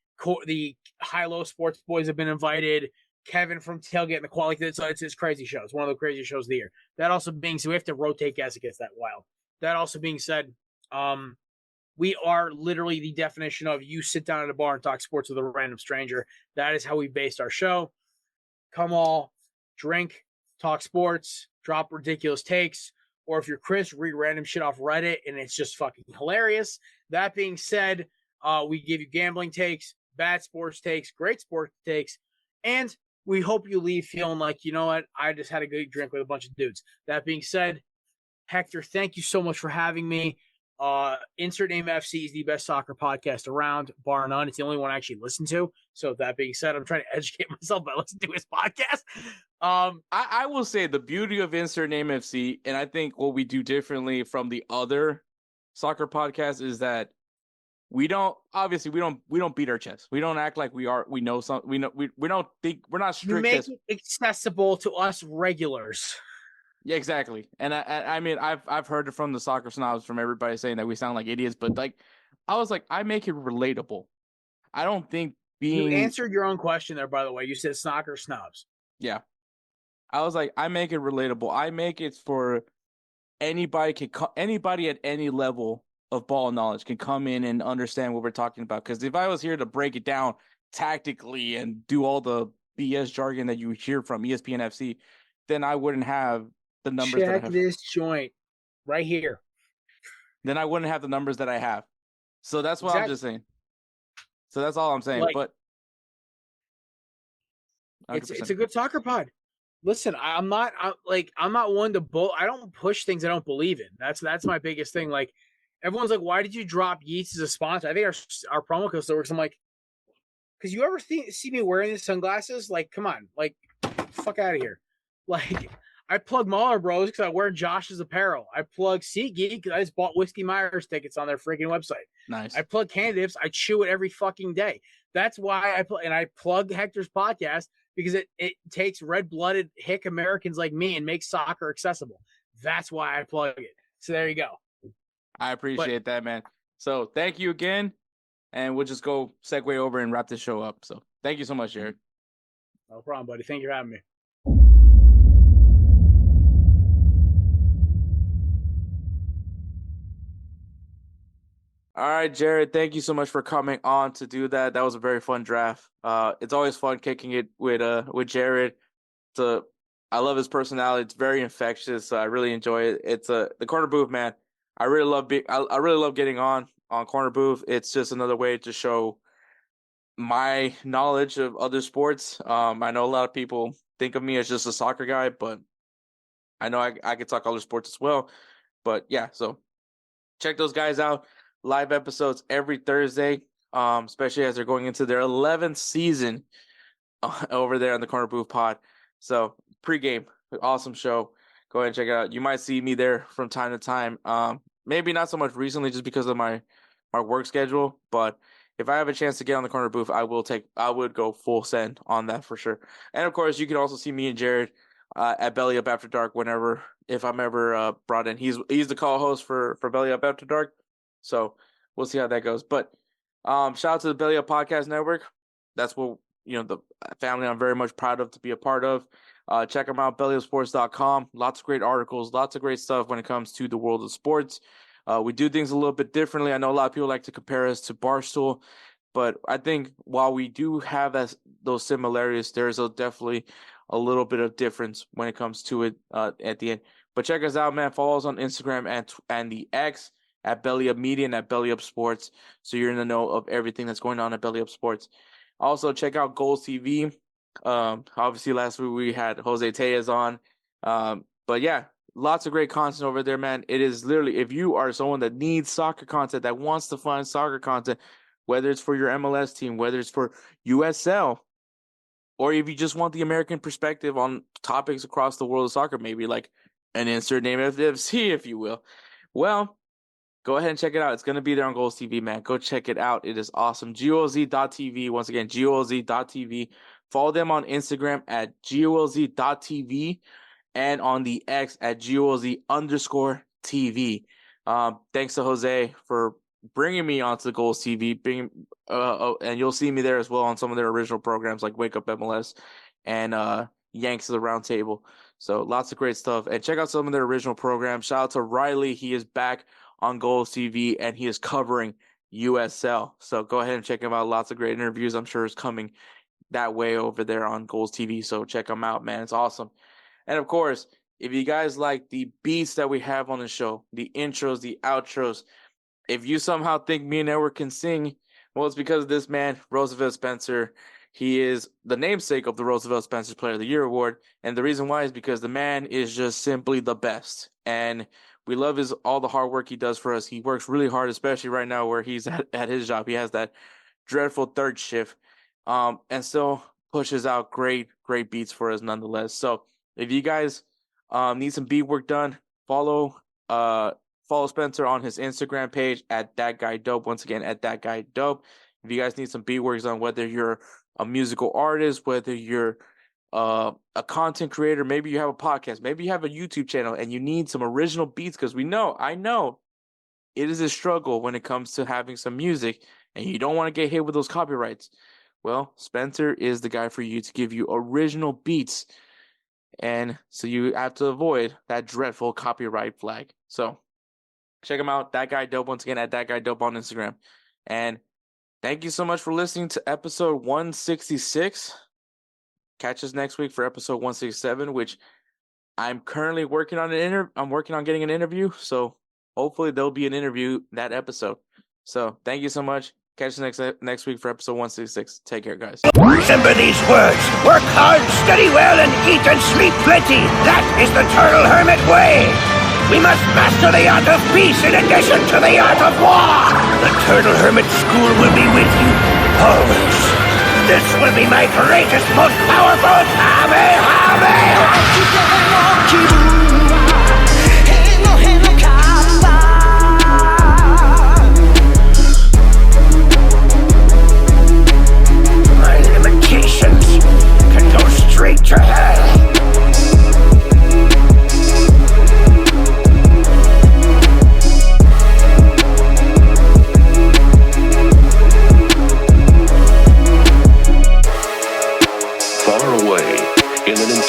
high-low sports boys have been invited. Kevin from Tailgate and the Quality. So it's crazy show. It's one of the craziest shows of the year. That also being said, we have to rotate guys. It gets that wild. That also being said, we are literally the definition of you sit down at a bar and talk sports with a random stranger. That is how we based our show. Come all, drink, talk sports, drop ridiculous takes. Or if you're Chris, read random shit off Reddit, and it's just fucking hilarious. That being said, we give you gambling takes, bad sports takes, great sports takes, and we hope you leave feeling like, you know what, I just had a good drink with a bunch of dudes. That being said, Hector, thank you so much for having me. Insert Name FC is the best soccer podcast around, bar none. It's the only one I actually listen to. So that being said, I'm trying to educate myself by listening to his podcast. I will say the beauty of Insert Name FC, and I think what we do differently from the other soccer podcasts is that we don't beat our chest. We don't act like we know something. We don't think we're not strict. You make it accessible to us regulars. Yeah, exactly. And I mean, I've heard it from the soccer snobs, from everybody saying that we sound like idiots, but like, I was like, I make it relatable. I don't think being... You answered your own question there, by the way. You said soccer snobs. Yeah. I was like, I make it relatable. I make it for anybody at any level of ball knowledge can come in and understand what we're talking about. Because if I was here to break it down tactically and do all the BS jargon that you hear from ESPN FC, then I wouldn't have the numbers that I have. Check this joint right here. Then I wouldn't have the numbers that I have. So that's what I'm just saying. So that's all I'm saying. Like, but it's a good soccer pod. Listen, I'm not one to I don't push things I don't believe in. That's my biggest thing. Like, everyone's like, why did you drop Yeats as a sponsor? I think our promo code still works. I'm like, Because you ever see me wearing these sunglasses? Like, come on, like, fuck out of here. Like, I plug Mahler Bros because I wear Josh's apparel. I plug SeatGeek because I just bought Whiskey Myers tickets on their freaking website. Nice. I plug Candidates. I chew it every fucking day. That's why I plug Hector's podcast because it takes red-blooded hick Americans like me and makes soccer accessible. That's why I plug it. So there you go. I appreciate that, man. So thank you again. And we'll just go segue over and wrap this show up. So thank you so much, Jared. No problem, buddy. Thank you for having me. All right, Jared, thank you so much for coming on to do that. That was a very fun draft. It's always fun kicking it with Jared. I love his personality. It's very infectious. So I really enjoy it. It's the corner booth, man. I really love getting on corner booth. It's just another way to show my knowledge of other sports. I know a lot of people think of me as just a soccer guy, but I know I could talk other sports as well. But yeah, so check those guys out. Live episodes every Thursday, especially as they're going into their 11th season over there on the Corner Booth Pod. So pregame, awesome show. Go ahead and check it out. You might see me there from time to time. Maybe not so much recently just because of my work schedule, but if I have a chance to get on the Corner Booth, I would go full send on that for sure. And of course, you can also see me and Jared at Belly Up After Dark if I'm ever brought in. He's the co-host for Belly Up After Dark. So we'll see how that goes. But shout out to the Belly Up Podcast Network. That's what, the family I'm very much proud of to be a part of. Check them out, BellyUpSports.com. Lots of great articles, lots of great stuff when it comes to the world of sports. We do things a little bit differently. I know a lot of people like to compare us to Barstool, but I think while we do have those similarities, there's definitely a little bit of difference when it comes to it at the end. But check us out, man. Follow us on Instagram and the X at Belly Up Media and at Belly Up Sports, so you're in the know of everything that's going on at Belly Up Sports. Also, check out GolzTV. Obviously, last week we had Jose Tejas on. But yeah, lots of great content over there, man. It is literally, if you are someone that needs soccer content, that wants to find soccer content, whether it's for your MLS team, whether it's for USL, or if you just want the American perspective on topics across the world of soccer, maybe like an insert name FC, if you will. Well, go ahead and check it out. It's going to be there on GolzTV, man. Go check it out. It is awesome. GOLZ.TV. Once again, GOLZ.TV. Follow them on Instagram at GOLZ.TV and on the X at GOLZ_TV. Thanks to Jose for bringing me onto the GolzTV. And you'll see me there as well on some of their original programs like Wake Up MLS and Yanks of the Round Table. So lots of great stuff. And check out some of their original programs. Shout out to Riley. He is back on GolzTV, and he is covering USL. So go ahead and check him out. Lots of great interviews I'm sure is coming that way over there on GolzTV. So check them out, man. It's awesome. And of course, if you guys like the beats that we have on the show, the intros, the outros, if you somehow think me and Edward can sing, well, it's because of this man, Roosevelt Spencer. He is the namesake of the Roosevelt Spencer Player of the Year Award. And the reason why is because the man is just simply the best. And we love all the hard work he does for us. He works really hard, especially right now where he's at his job. He has that dreadful third shift, and still pushes out great beats for us nonetheless. So if you guys need some beat work done, follow Spencer on his Instagram page at ThatGuyDope. Once again, at ThatGuyDope. If you guys need some beat work done, whether you're a musical artist, whether you're a content creator, maybe you have a podcast, maybe you have a YouTube channel and you need some original beats, because I know it is a struggle when it comes to having some music and you don't want to get hit with those copyrights. Well, Spencer is the guy for you to give you original beats, and so you have to avoid that dreadful copyright flag. So check him out, That Guy Dope, once again at That Guy Dope on Instagram. And thank you so much for listening to episode 166. Catch us next week for episode 167, which I'm currently working on I'm working on getting an interview, so hopefully there'll be an interview that episode. So thank you so much. Catch us next week for episode 166. Take care, guys. Remember these words. Work hard, study well, and eat and sleep plenty. That is the Turtle Hermit way. We must master the art of peace in addition to the art of war. The Turtle Hermit School will be with you always. This will be my greatest, most powerful My limitations can go straight to hell.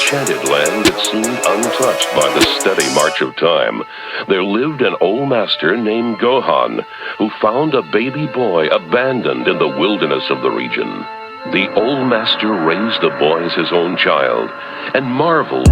Enchanted land that seemed untouched by the steady march of time, there lived an old master named Gohan, who found a baby boy abandoned in the wilderness of the region. The old master raised the boy as his own child, and marveled.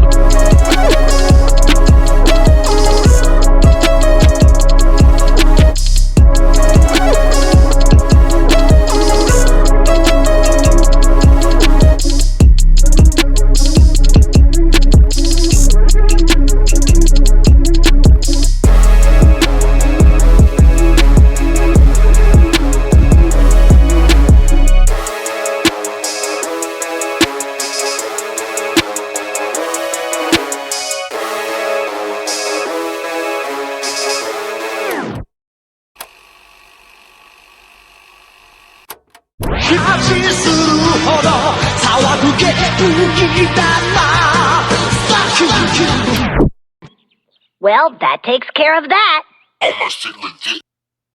Well, that takes care of that. Almost legit.